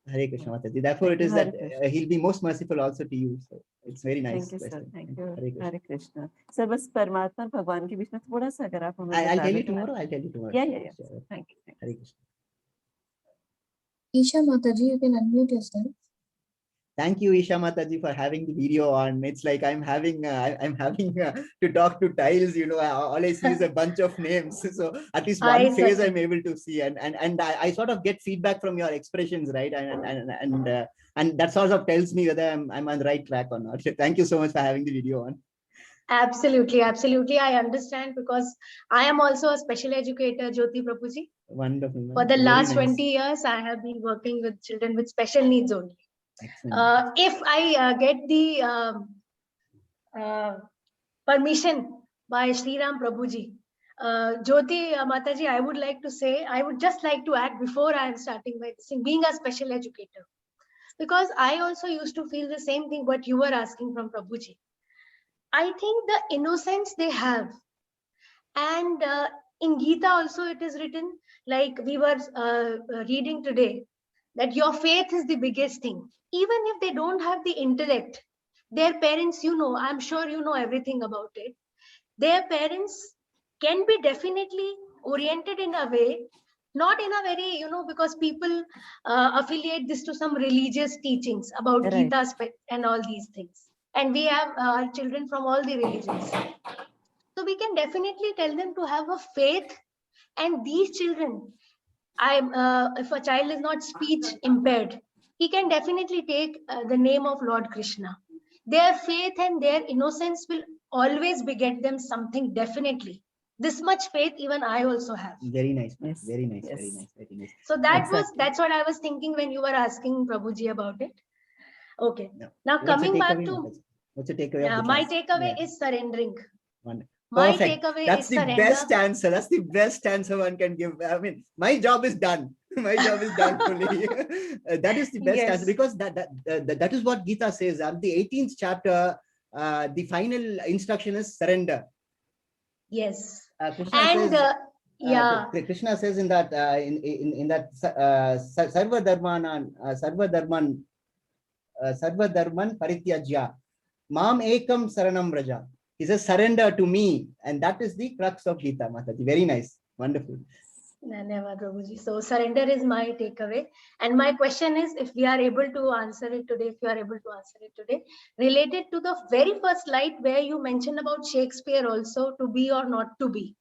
Hare Krishna Mataji. Therefore, it is that he'll be most merciful also to you. So it's very nice. Thank you, sir. Thank you. Hare Krishna. Sir, बस परमात्मा भगवान के बीच में थोड़ा सा अगर आप हमें I'll बता tell दें you tomorrow. I'll tell you tomorrow. Yeah. Thank you. Hare Krishna. Isha Mataji, you can unmute yourself. Thank you, Isha Mataji, for having the video on. It's like I'm having to talk to tiles. All I see is a bunch of names. So at least one face I'm able to see, and I sort of get feedback from your expressions, right? And that sort of tells me whether I'm on the right track or not. Thank you so much for having the video on. Absolutely. I understand, because I am also a special educator, Jyoti Prabhuji. Wonderful. For the last 20 years, I have been working with children with special needs only. If I get the permission by Sri Ram Prabhuji, Jyoti Mataji, I would just like to add before I am starting by being a special educator, because I also used to feel the same thing what you were asking from Prabhuji. I think the innocence they have, and in Gita also it is written, like we were reading today, that your faith is the biggest thing. Even if they don't have the intellect, their parents, I'm sure you know everything about it. Their parents can be definitely oriented in a way, not in a very, because people affiliate this to some religious teachings about Gita and all these things. And we have our children from all the religions. So we can definitely tell them to have a faith. And these children, if a child is not speech impaired, he can definitely take the name of Lord Krishna. Their faith and their innocence will always beget them something, definitely. This much faith even I also have. Very nice. Yes. Very nice. Yes. Very nice. Very nice. So that's what I was thinking when you were asking Prabhuji about it. Okay. Now coming back to what's the takeaway? My takeaway is surrendering. Wonderful. My Perfect. takeaway That's is the surrender. best answer. That's the best answer one can give. I mean, my job is done. My job is done fully. That is the best answer, because that is what Gita says. The 18th chapter, the final instruction is surrender. Yes. Krishna says in that Sarva Dharman Parityajya Mam Ekam Saranam Raja. He says, surrender to me. And that is the crux of Gita, Mataji. Very nice. Wonderful. Dhanyavad, Prabhuji. So surrender is my takeaway. And my question is, if we are able to answer it today, related to the very first slide where you mentioned about Shakespeare also, to be or not to be.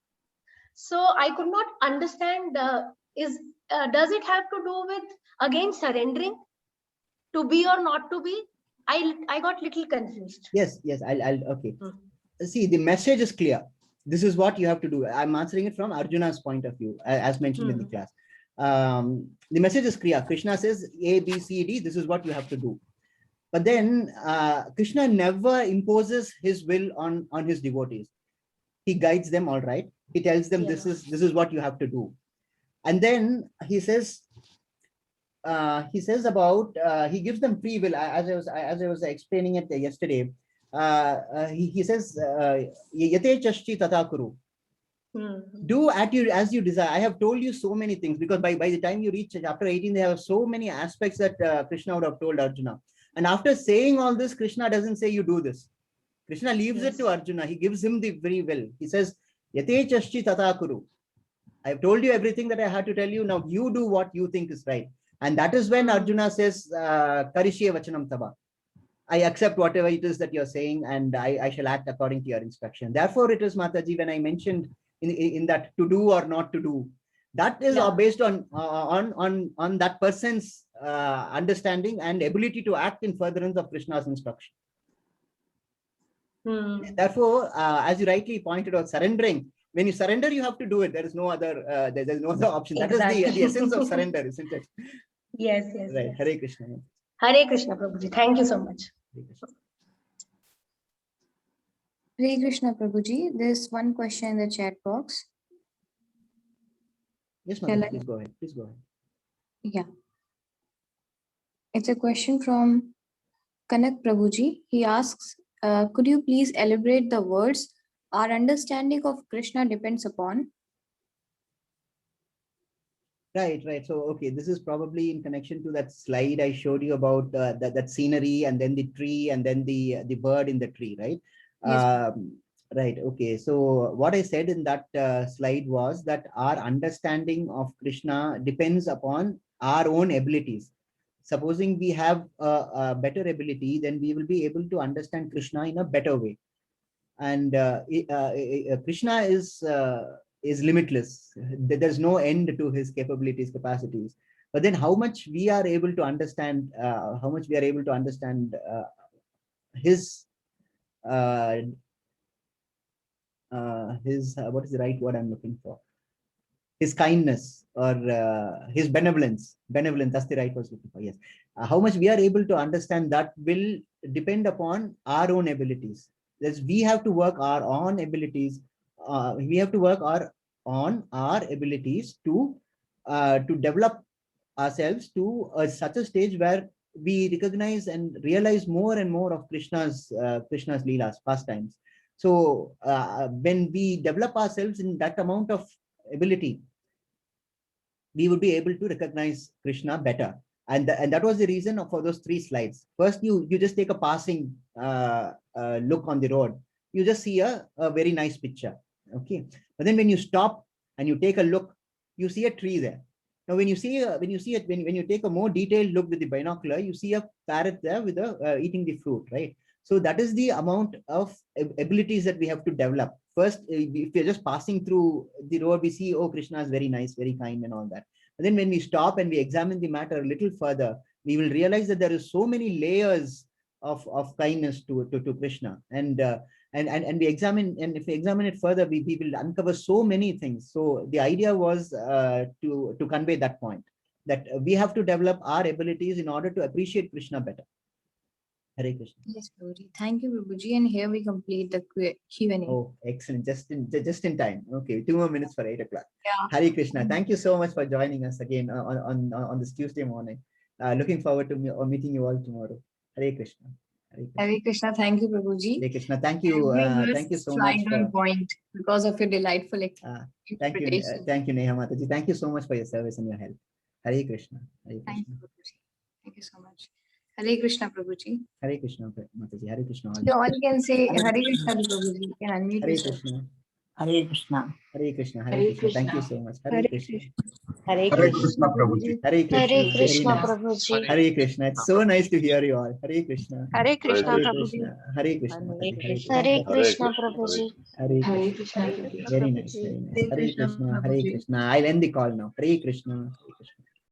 So I could not understand, does it have to do with, again, surrendering? To be or not to be? I got little confused. Yes. Okay. See, the message is clear. This is what you have to do. I'm answering it from Arjuna's point of view, as mentioned in the class. The message is clear. Krishna says A, B, C, D. This is what you have to do. But then Krishna never imposes his will on his devotees. He guides them, all right. He tells them this is what you have to do. And then he says about he gives them free will, as I was explaining it yesterday. He says Yate Chashti Tata Kuru. Do as you desire. I have told you so many things, because by the time you reach chapter 18, they have so many aspects that Krishna would have told Arjuna. And after saying all this, Krishna doesn't say you do this. Krishna leaves it to Arjuna. He gives him the free will. He says Yate Chashti Tata Kuru. I've told you everything that I had to tell you. Now you do what you think is right. And that is when Arjuna says, Karishye vachanam tava. I accept whatever it is that you're saying, and I shall act according to your instruction. Therefore, it is, Mataji, when I mentioned in that to do or not to do, that is based on that person's understanding and ability to act in furtherance of Krishna's instruction. Therefore, as you rightly pointed out, surrendering. When you surrender, you have to do it. There is no other. There's no other option. That is the essence of surrender, isn't it? Yes. Right. Yes. Hare Krishna. Hare Krishna, Prabhuji. Thank you so much. Hare Krishna, Prabhuji. There's one question in the chat box. Yes, Mother, please go ahead. Please go ahead. Yeah. It's a question from Kanak Prabhuji. He asks, could you please elaborate the words our understanding of Krishna depends upon? Right. So, okay, this is probably in connection to that slide I showed you about that scenery, and then the tree, and then the bird in the tree, right? Yes. Right. Okay. So what I said in that slide was that our understanding of Krishna depends upon our own abilities. Supposing we have a better ability, then we will be able to understand Krishna in a better way. And Krishna is limitless. There's no end to his capabilities, capacities. But then how much we are able to understand, his what is the right word I'm looking for? His kindness, or his benevolence. Benevolence, that's the right word I'm looking for. Yes. How much we are able to understand that will depend upon our own abilities. We have to work our own abilities. We have to work on our abilities to develop ourselves to such a stage where we recognize and realize more and more of Krishna's leelas, pastimes. So when we develop ourselves in that amount of ability, we would be able to recognize Krishna better. And that was the reason for those 3 slides. First, you just take a passing look on the road. You just see a very nice picture. Okay. But then when you stop and you take a look, you see a tree there. Now, when you take a more detailed look with the binocular, you see a parrot there with eating the fruit, right? So that is the amount of abilities that we have to develop. First, if you're just passing through the road, we see, oh, Krishna is very nice, very kind, and all that. And then when we stop and we examine the matter a little further, we will realize that there is so many layers of kindness to Krishna. And we examine, and if we examine it further, we will uncover so many things. So the idea was to convey that point, that we have to develop our abilities in order to appreciate Krishna better. Hare Krishna. Yes, Prabhuji. Thank you, Prabhuji. And here we complete the Q&A. Oh, excellent. Just in time. Okay, 2 more minutes for 8 o'clock. Yeah. Hare Krishna. Thank you so much for joining us again on this Tuesday morning. Looking forward to meeting you all tomorrow. Hare Krishna. Hare Krishna. Thank you, Prabhuji. Hare Krishna. Thank you. Thank you so much. On point because of your delightful interpretation. Thank you, Neha Mataji. Thank you so much for your service and your help. Hare Krishna. Hare Krishna. Thank you, Prabhuji. Thank you so much. Hare Krishna, Prabhuji. Hare Krishna, Mataji. Hare Krishna. You all can say Hare Krishna, Prabhuji. You can unmute Hare yourself. Krishna. Hare Krishna. Hare Krishna. Hare Krishna. Thank you so much. Hare Krishna. Hare Hare Krishna, Prabhuji. Hare Krishna. Hare Krishna, Very nice. Prabhuji. Hare Krishna. It's so nice to hear you all. Hare Krishna. Hare Krishna, Hare Prabhuji. Krishna. Hare Krishna. Hare Krishna. Hare Krishna, Prabhuji. Hare Hare Krishna. Krishna. Very nice. Very nice. Hare Krishna. Hare Krishna. I'll end the call now. Hare Krishna. Hare Krishna.